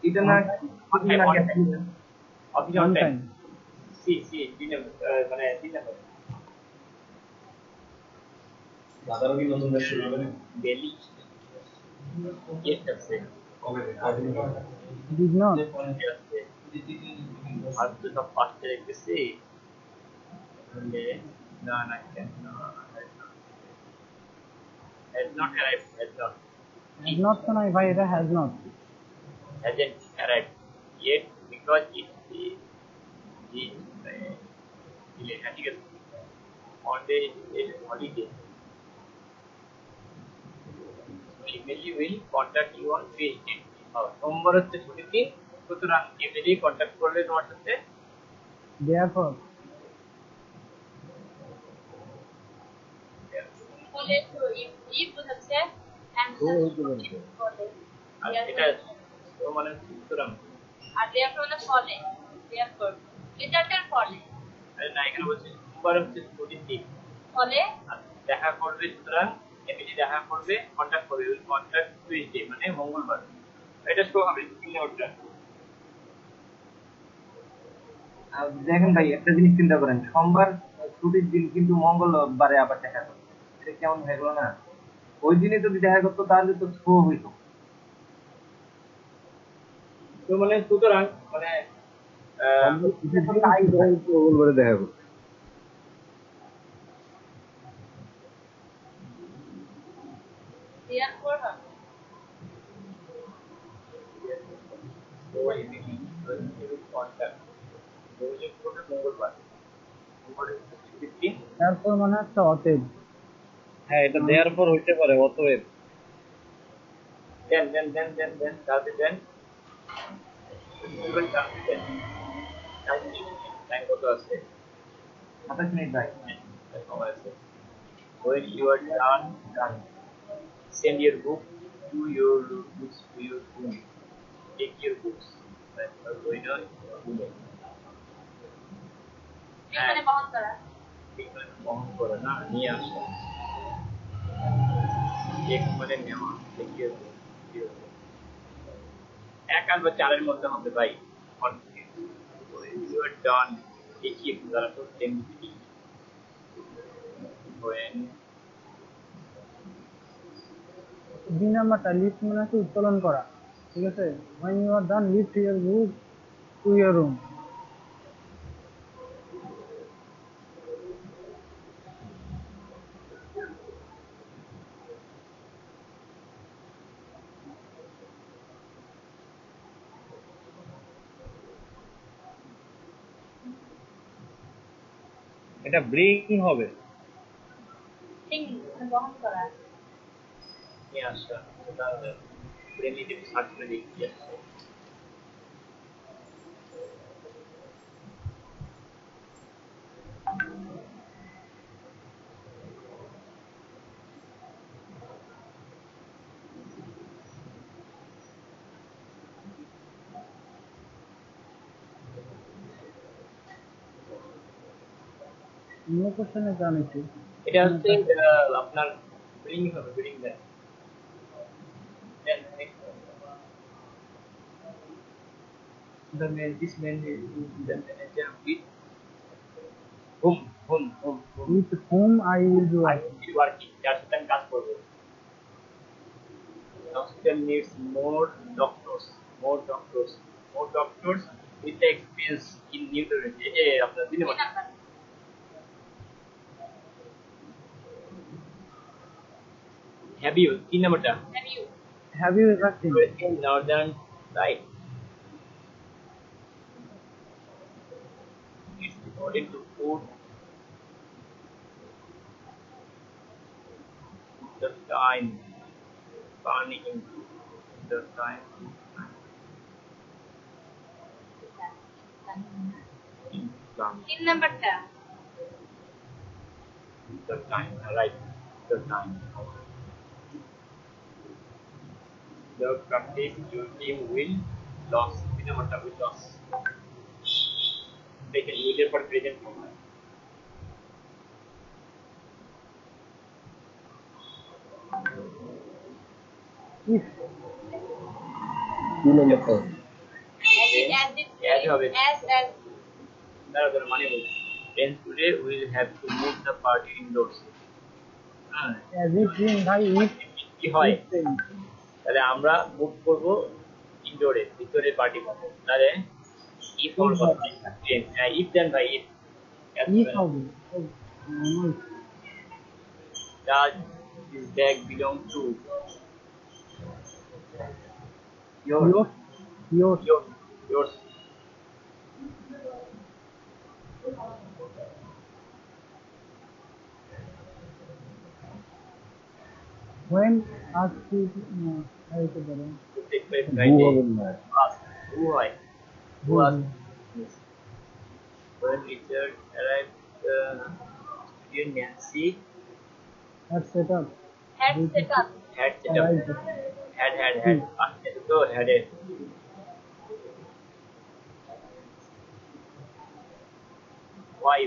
এটা না অফিস অন টাইম। সি দিনে মানে দিনে দাদারও কি নতুন ব্যাচ শুরু হবে না? ডেলি ইয়েস আছে ডিড নট আর তো সব পাঁচটা দেখতেছি। না না কেন has not arrived, has not তো নাই ভাই, এটা has not hasn't arrived yet because it is delayed. ঠিক আছে, on the holiday Emily will contact you on Tuesday. সোমবার হচ্ছে ছুটির দিন, সুতরাং এমএলই কন্ট্যাক্ট করবে তোমার সাথে। দেয়ারফর বলে তো ইফ বোঝাচ্ছে আর এটা তো মানে সুতরাং, আর দেয়ারফর হলো ফলে, দেয়ারফর লেটারটার ফলে, আরে না এখানে বলছে সোমবার হচ্ছে ছুটির দিন, ফলে আর দেখা করবে, সুতরাং এমএলই দেখা করবে, কন্ট্যাক্ট করবে, উইল কন্ট্যাক্ট টুইসডে মানে মঙ্গলবার। এটা শো হবে তিন ওটা। দেখেন ভাই একটা জিনিস চিন্তা করেন, সোমবার ছুটির দিন কিন্তু মঙ্গলবারে আবার দেখা করতো, এটা কেমন হয়ে গেল না? ওই দিনে যদি দেখা করতো তাহলে তো শো হইতো। তো মানে সুতরাং মানে মঙ্গলবারে দেখা করো। দেয়ারফর হবে কন্ট্যাক্ট মঙ্গলবার, তারপর মানে হচ্ছে অতএব। হ্যাঁ এটা দেওয়ার পর হইতে পারে অতএব। দেন তাহলে দেন টাইম কত আছে? 27 মিনিট ভাই। সময় আছে। When you are done, send your book to your books to your room. Take your books. এখানে বহন করা, বহন করে না, নিয়ে আসা। এক মানে নেওয়া, take your book. এক আর বা চারের মধ্যে হবে ভাই। When you are done, take your দ্বারা তো টেন্ডিটি। When দুই নাম্বারটা লিফট মানে হচ্ছে উত্তোলন করা, ঠিক আছে। when you are done lift your book to your room। এটা ব্রিং হবে। অ্যাক্টিং বহন করা নিয়ে আসা তাহলে ব্রেনলি সার্চ করে দেখি আসছে নো কোশ্চেনে জানিছি এটা হচ্ছে আপনার ব্রিং হবে bring then the man this man is the manager with whom with whom I will do I will be working যার সাথে আমি কাজ করব hospital needs more doctors with the experience in neurology এই যে আপনার দিনে have you তিন নাম্বারটা have you ever seen in northern right it's according to food the time burning the time তিন নাম্বারটা the time right the time the practice your team will loss in a matter will loss they can use it for present moment if as হবে দাঁড়া মানে বল then today we will have to move the party indoors as it been ভাই ইফ কি হয় তাহলে আমরা মুভ করব ইনডোরে ভিতরে পার্টি করব তাহলে ইফ অর ইফ দেন ভাই ইফ ইফ হবে does this bag belong to yours yours when asked to হইতে পারে to take place Friday ask who হয় who asked this when Richard arrived studio Nancy আর set up had set up had set up had আজকে তো had it why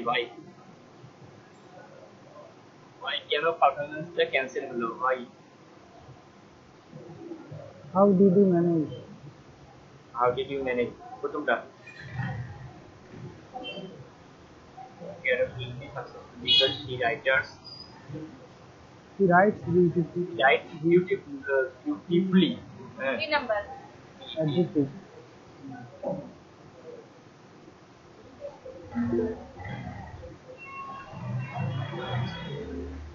কেন পারফরম্যান্সটা ক্যান্সেল হলো why how did you manage how did you manage প্রথমটা carefully successful because she writers he writes beautiful write beautifully তিন number adjective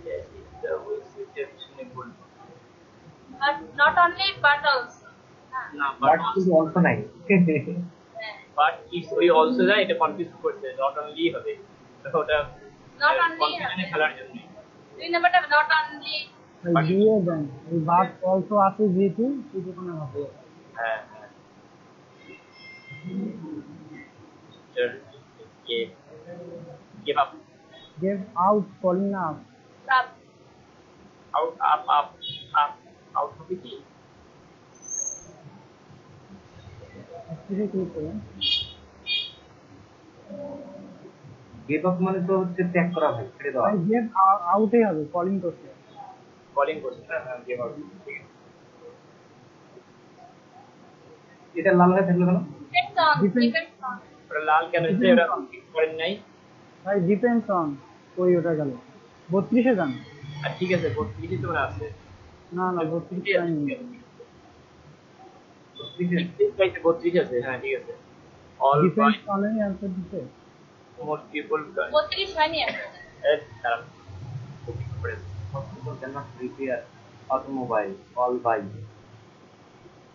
yes it's the reasonable but not only but also না বাট but কিন্তু অল্প নাই but if we also যায় এটা কনফিউজ করছে not only হবে তো ওটা Not only কনফিউশনে ফেলার জন্য দুই নাম্বারটা not only দিয়ে দেন এই বাট অলসো আছে যেহেতু সেটা কোনো হবে হ্যাঁ give up gave out calling up sub up হবে কি অ্যাকচুয়ালি কি করেন গেভ আপ মানে তো হচ্ছে ত্যাগ করা ভাই ছেড়ে দেওয়া ভাই গেভ আউটে হবে কলিং করতে কলিং করছে হ্যাঁ give up ঠিক আছে এটা লাল হয়ে থাকলো কেন depends on depends on ওটা লাল কেন হচ্ছে ওটা ঠিক করেন নাই ভাই ডিপেন্ডস অন কই ওটা গেল 32 এ যান আর ঠিক আছে 32 তো আছে না 32 টাইম 32 আছে হ্যাঁ ঠিক আছে all ডিপেন্ডস অন এর অ্যানসার দিতে most people 32 হয়নি এখন দাঁড়ান Hospital cannot repair automobile all by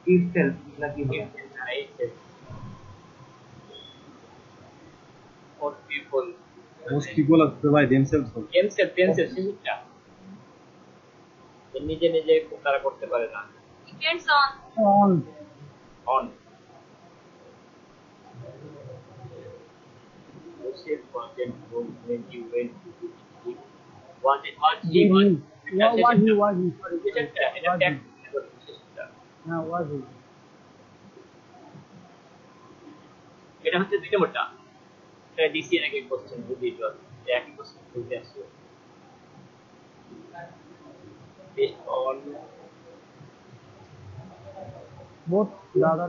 itself নাকি most people Most people are by themselves. themselves নিজে নিজে তারা করতে পারে না। Depends on. On on Joseph wasn't home when he went to the sleep. Was he? এটা text বিশেষণটা। হ্যাঁ ওয়াজ এটা হচ্ছে 2 নম্বরটা। এটা দিছি এর আগে কোশ্চেন বুঝি তো একই কোশ্চেন বলতে আসছে। Based on বোথ দাদা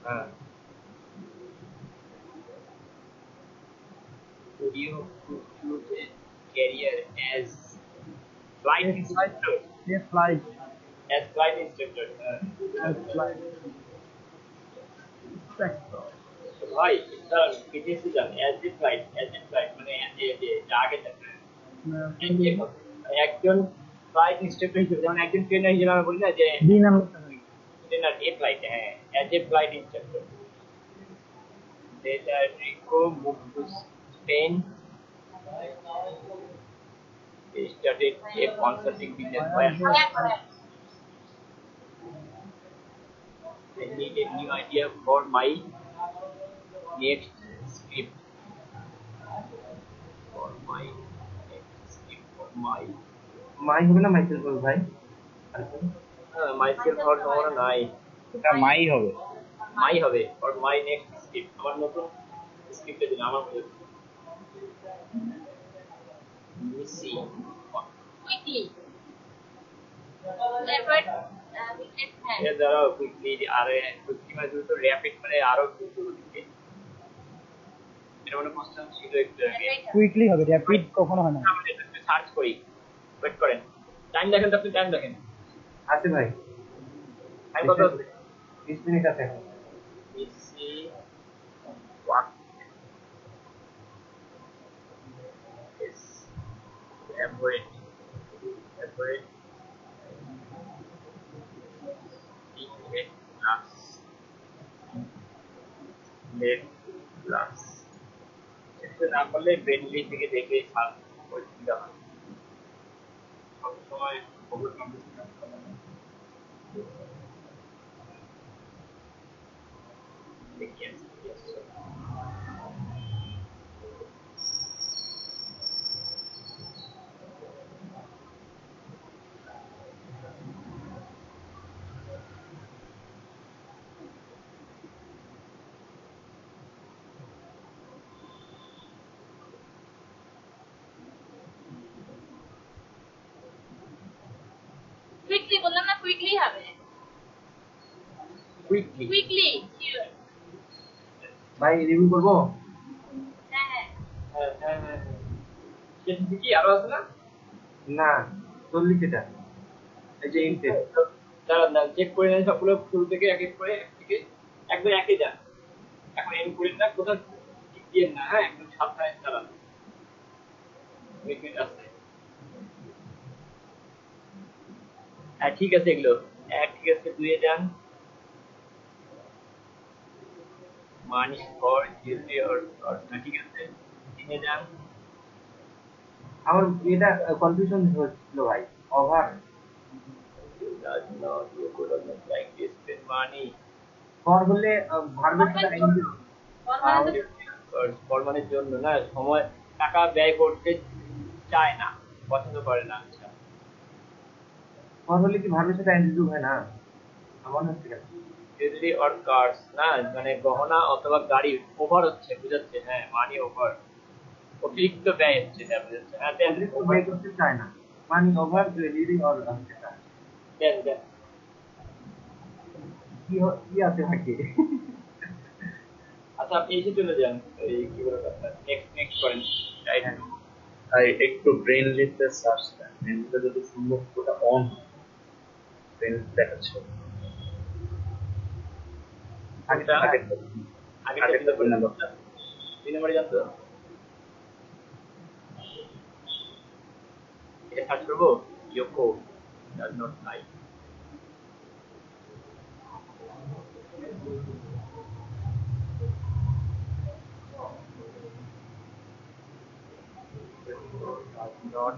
হ্যাঁ would you choose a career as flight instructor? Yes, flight. As flight instructor. As flight. So why? Sir, PTC done as a flight মানে যে আগে থাকে একজন ফ্লাইট ইনস্ট্রাক্টর হিসেবে যেমন একজন ট্রেনার হিসেবে আমরা বলি না যে দুই নাম্বার ট্রেনার এ ফ্লাইট হ্যাঁ as a flight instructor. Then Rico moved to Spain. He started a consulting business. I need a new idea for my next script. For my মাই হবে না মাইকেল বল ভাই myself or tomorrow নাই এটা মাই হবে। মাই হবে or my next script আমার নতুন স্ক্রিপ্টে দিন আমার মিসি Quickly. Elaborate. এর দ্বারা কুইকলি আরে কুইকলি মানে দ্রুত র‍্যাপিড মানে আরো দ্রুত গতিতে এটা মানে কোশ্চেন ছিল একটু আগে কুইকলি হবে র‍্যাপিড কখনো হয় না আমরা একটু সার্চ করি ওয়েট করেন টাইম দেখেন তো আপনি টাইম দেখেন আছে ভাই টাইম কত 20 মিনিট আছে এখন মিসি what is elaborate ক্লাস একটু না করলে ব্রেনলি থেকে দেখে সার্চ করে দিতে হয় সবসময় খবর কম্পিউটার দেখি Quickly বললাম না quickly হবে কুইকলি sure ভাই রিভিউ করব হ্যাঁ সেটা কি আরো আছে না না 40 এটা এই যে ইনটেক দাঁড়ান চেক করে নেন সবগুলো শুরু থেকে এক এক করে একদম একই যান এখন এম করেন না কোথাও ঠিক দিয়ে না হ্যাঁ একদম সাবধানে চালান মিনিট আছে হ্যাঁ ঠিক আছে এগুলো ঠিক আছে 2 এ যান মানি ফর জিরো অর ঠিক আছে 3 এ যান আমার এটা কনফিউশন হচ্ছিল ভাই over does not you could not like this spend money for হলে ভার্বের সাথে আইএনজি ফরমানের জন্য না সময় টাকা ব্যয় করতে চায় না পছন্দ করে না আচ্ছা ফর হলে কি ভার্বের সাথে আইএনজি যোগ হয় না আমার হচ্ছে কেন জুয়েলারি অর কার্স না মানে গহনা অথবা গাড়ি ওভার হচ্ছে বুঝাচ্ছে হ্যাঁ মানি ওভার অতিরিক্ত ব্যয় হচ্ছে এটা বুঝাচ্ছে হ্যাঁ দেন ওভার করতে চায় না মানি ওভার জুয়েলারি অর দেন কি আছে বাকি আচ্ছা আপনি এসে চলে যান এই কি বলে কথা নেক্সট করেন রাইট আর একটু ব্রেনলিতে সার্চ দেন ব্রেনলিতে যদি সম্ভব ওটা অন ব্রেন দেখাচ্ছে আগেটা আগেটা কোন নাম্বারটা 3 নম্বরে যান তো এটা সার্চ করবো Yoko does not like does not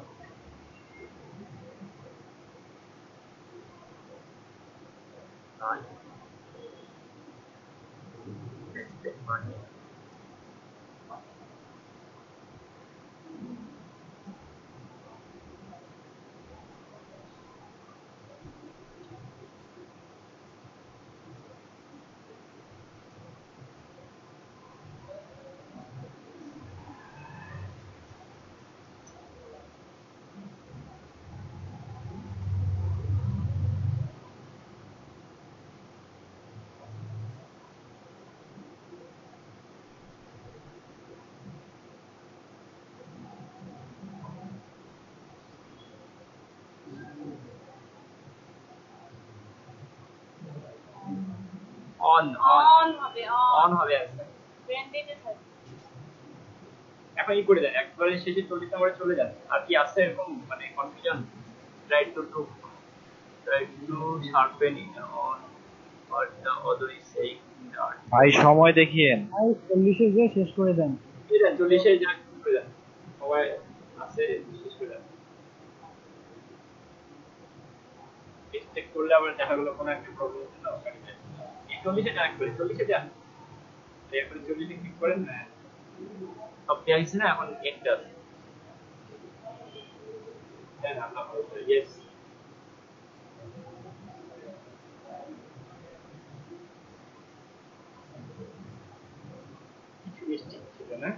on on হবে অন হবে ব্র্যান্ডেডে থাকে। এখন ই করে দেন, একবারে শেষে 40 নম্বরে চলে যান। আর কি আছে এরকম মানে confusion? Try to sharpen it on what the other is saying in the article. ভাই সময় দেখিয়েন। ভাই 40-এ গিয়ে শেষ করে দেন। ঠিক আছে 40-এ যা করে দেন, সবাই আছে শেষ করে দেন। মিস্টেক করলে আবার দেখা গেলো কোনো একটা প্রবলেম হচ্ছে না, এই 40-এ যান, করে 40-এ যান, এরপরে 40-এ ক্লিক করেন না, সব পেয়ে গেছে না, এখন এন্টার দেন। আপনার ইয়েস কিছু মিস্টেক ছিল না,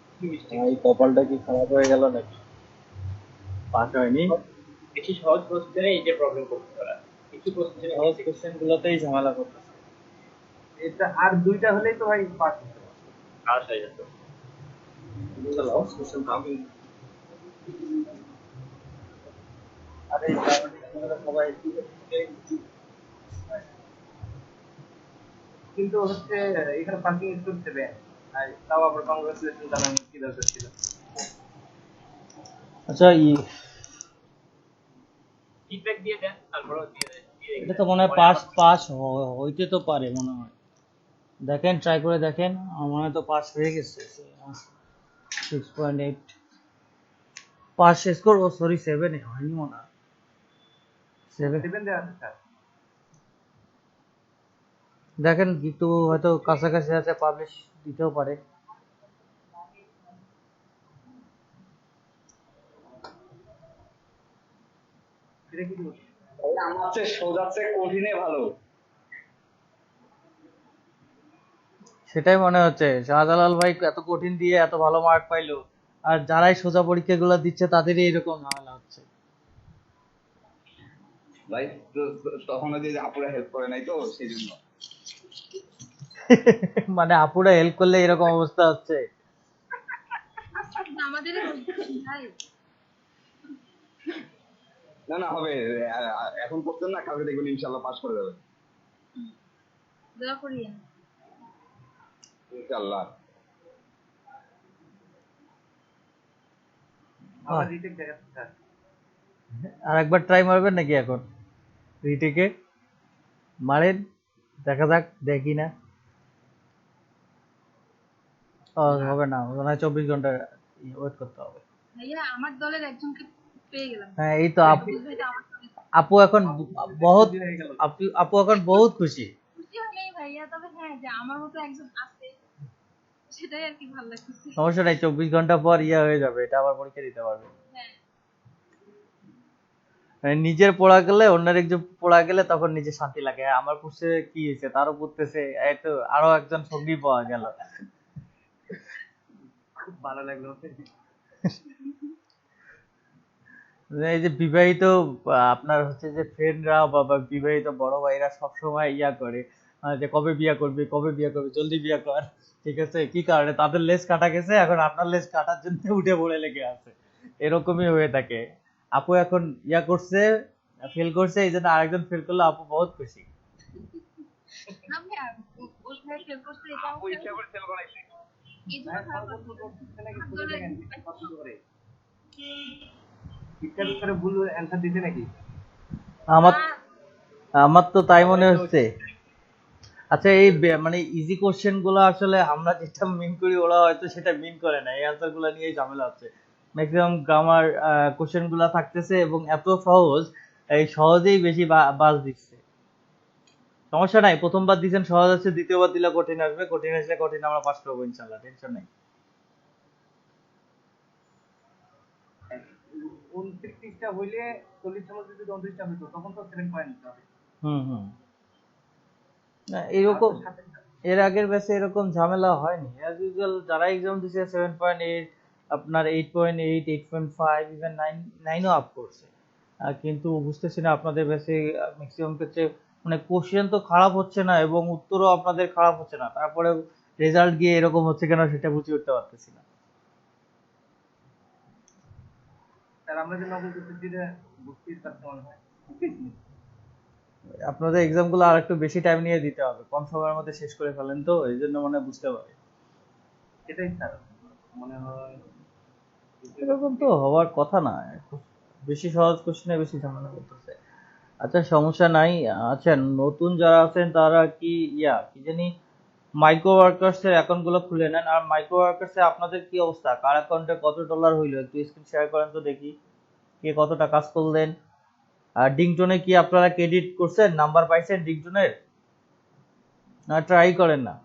কিছু মিস্টেক। ভাই কপালটা কি খারাপ হয়ে গেল নাকি? পাস হয়নি। বেশি সহজ কোশ্চেনে এই যে প্রবলেম করতে পারা, কিছু কোশ্চেনে সহজ কোশ্চেন গুলোতেই ঝামেলা করতেছে। এটা আর দুইটা হলেই তো ভাই পাস হতো। কাজ হয়ে যেত। সহজ কোশ্চেন পাবি। আরে সবাই কিন্তু হচ্ছে এখানে পার্কিং স্টোর দেবে, আর তাও আবার কংগ্রেচুলেশন জানানো কি দরকার ছিল? আচ্ছা ফিডব্যাক দিয়ে দেন, তারপরে দিয়ে দেন। এটা তো মনে হয় পাস হইতে তো পারে মনে হয়। দেখেন ট্রাই করে দেখেন, আমার মনে হয় তো পাস হয়ে গেছে। 6.8 পাস স্কোর, ও সরি 7 হয়নি মনে হয়। 7 দেওয়া আছে স্যার। দেখেন একটু হয়তো কাছাকাছি আছে, পাবলিশ দিতেও পারে। এটা কি দিব? আমার চেয়ে সোজা চেয়ে কঠিনে ভালো। সেটাই মনে হচ্ছে, শাহজালাল ভাই এত কঠিন দিয়ে এত ভালো মার্ক পাইলো, আর যারাই সোজা পরীক্ষাগুলো দিচ্ছে তাদেরই এরকম ঝামেলা হচ্ছে। ভাই তখন ওই যে আপুরা হেল্প করে নাই তো সেই জন্য। মানে আপুরা হেল্প করলে এরকম অবস্থা হচ্ছে। আমাদের না না হবে, এখন করতেন না, কালকে দেখবেন ইনশাল্লাহ পাস করে যাবেন দোয়া করি। ইনশাল্লাহ। আমার রিটেক দেখাচ্ছে স্যার। আর একবার ট্রাই মারবেন নাকি এখন রিটেকে? মারেন, দেখা যাক, দেখি না। হবে না, মনে হয় 24 ঘন্টা ওয়েট করতে হবে। ভাইয়া আমার দলের একজনকে পেয়ে গেলাম। হ্যাঁ এই তো আপু এখন বহুত খুশি। খুশি হলেই ভাইয়া, তবে হ্যাঁ যে আমার মতো একজন আছে সেটাই আর কি ভালো লাগছে। সমস্যা নাই, 24 ঘন্টা পর হয়ে যাবে, এটা আবার পরীক্ষা দিতে পারবে। মানে নিজের পড়া গেলে অন্যের একজন পড়া গেলে তখন নিজে শান্তি লাগে, আমার পড়ছে কি হয়েছে তারও পড়তেছে, এই তো আরো একজন সঙ্গী পাওয়া গেল। খুব ভালো লাগলো। এই যে বিবাহিত আপনার হচ্ছে যে ফ্রেন্ডরা বা বিবাহিত বড় ভাইরা সবসময় করে যে কবে বিয়ে করবি, জলদি বিয়ে কর, ঠিক আছে? কি কারণে? তাদের লেজ কাটা গেছে, এখন আপনার লেজ কাটার জন্য উঠে পড়ে লেগে আছে, এরকমই হয়ে থাকে। আপু এখন করছে, ফেল করছে, এই জন্য আরেকজন ফেল করলে আপু বহুত খুশি। আমার তো তাই মনে হচ্ছে। আচ্ছা এই মানে ইজি কোশ্চেন গুলো আসলে আমরা যেটা মিন করি ওরা হয়তো সেটা মিন করে না, এই অ্যান্সার গুলো নিয়েই ঝামেলা হচ্ছে। ম্যাক্সিমাম গ্রামার কোশ্চেন গুলা থাকতেছে এবং এত সহজ এই সহজেই বেশি বাস দিচ্ছে। সমস্যা নাই, প্রথমবার দিচ্ছেন সহজ আছে, দ্বিতীয়বার দিলে কঠিন আসবে, কঠিন আসলে কঠিন আমরা পাস করবো ইনশাল্লাহ, টেনশন নেই। 29টা হইলে 40 মধ্যে যদি 29টা হইতো তখন তো 7 পয়েন্ট দিতে হবে। হুম। না, এরকম এর আগের ব্যাচে এরকম ঝামেলা হয়নি। অ্যাজ ইউজুয়াল যারা এক্সাম দিছে 7.8, আপনার 8.8, 8.5, ইভেন 9ও আপ করছে। কিন্তু বুঝতেছি না আপনাদের ব্যাচে ম্যাক্সিমাম ক্ষেত্রে মানে কোশ্চেন তো খারাপ হচ্ছে না এবং উত্তরও আপনাদের খারাপ হচ্ছে না, তারপরে রেজাল্ট গিয়ে এরকম হচ্ছে কেন সেটা বুঝে উঠতে পারতেছি না। স্যার আমরা যে নকল করতেছি যে বুঝতেই পারছি মনে হয় আপনাদের এক্সাম গুলো আর একটু বেশি টাইম নিয়ে দিতে হবে, কম সময়ের মধ্যে শেষ করে ফেলেন তো, এই জন্য মনে হয় বুঝতে পারি। এটাই স্যার মনে হয় এরকম তো হওয়ার কথা না, বেশি সহজ কোশ্চেনে বেশি ঝামেলা করতেছে। আচ্ছা সমস্যা নাই। আচ্ছা নতুন যারা আছেন তারা কি কি জানি মাইক্রো ওয়ার্কার্স এর অ্যাকাউন্ট গুলো খুলে নেন। আর মাইক্রো ওয়ার্কার্স এ আপনাদের কি অবস্থা, কার অ্যাকাউন্টে কত ডলার হইলো একটু স্ক্রিন শেয়ার করেন তো দেখি, কে কতটা কাজ করলেন। আর ডিংটনে কি আপনারা ক্রেডিট করছেন, নাম্বার পাইছেন ডিংটনের, না ট্রাই করেন না?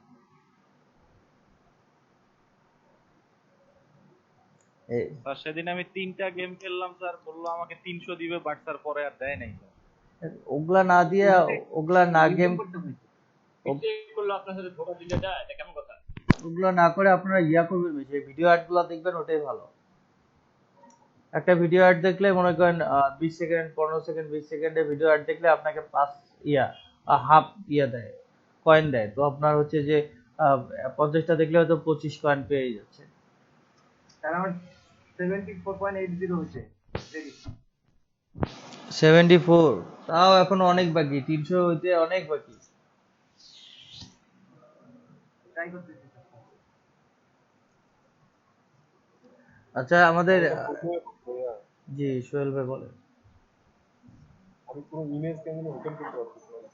স্যার সেদিন আমি 3টা গেম খেললাম, স্যার বললো আমাকে 300 দিবে, বাট স্যার পরে আর দেয় নাই। ওগুলা না দিয়ে, ওগুলা না গেম করলো আপনার সাথে ধোকা দিলে যায়, এটা কেমন কথা? ওগুলা না করে আপনারা করবেন বেশি, ভিডিও অ্যাড গুলা দেখবেন, ওটাই ভালো। একটা ভিডিও অ্যাড দেখলে মনে করেন 20 সেকেন্ড 15 সেকেন্ড 20 সেকেন্ডের ভিডিও অ্যাড দেখলে আপনাকে প্লাস হাফ দেয়, কয়েন দেয়। তো আপনার হচ্ছে যে 50টা দেখলে হয়তো 25 কয়েন পেয়ে যাচ্ছে। স্যার আমার 74.80 হচ্ছে 74, তাও এখন অনেক বাকি, 300 হইতে অনেক বাকি। ট্রাই করতেছি। আচ্ছা আমাদের জি সোহেল ভাই বলেন। আমি পুরো ইমেজ কেমন ওপেন করতে পারতেছি না।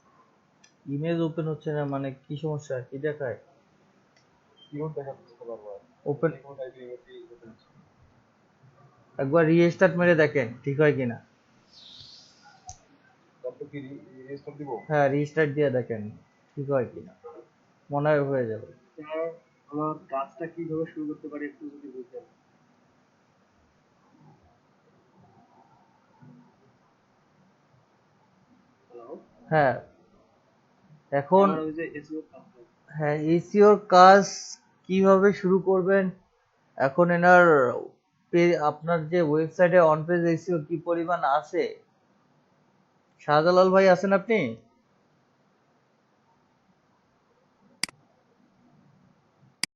ইমেজ ওপেন হচ্ছে না মানে কি সমস্যা, কি দেখায়? কিবোর্ড দেখাচ্ছে বারবার ওপেন, কোনো টাইপের ইমেজ ওপেন হচ্ছে। একবার রিস্টার্ট মেরে দেখেন ঠিক হয় কিনা। তারপর কি রিস্টার্ট দিব? হ্যাঁ রিস্টার্ট দিয়ে দেখেন ঠিক হয় কিনা, মনে হয় হয়ে যাবে। আমার কাজটা কিভাবে শুরু করতে পারি একটু যদি বলতেন। হ্যালো, হ্যাঁ এখন আমার ওই যে এসইও কাজটা, হ্যাঁ এসইওর কাজ কিভাবে শুরু করবেন, এখন এনার আপনার যে ওয়েবসাইটে অন পেজ এসইও কি পরিমাণ আছে, শাহজালাল ভাই আছেন আপনি?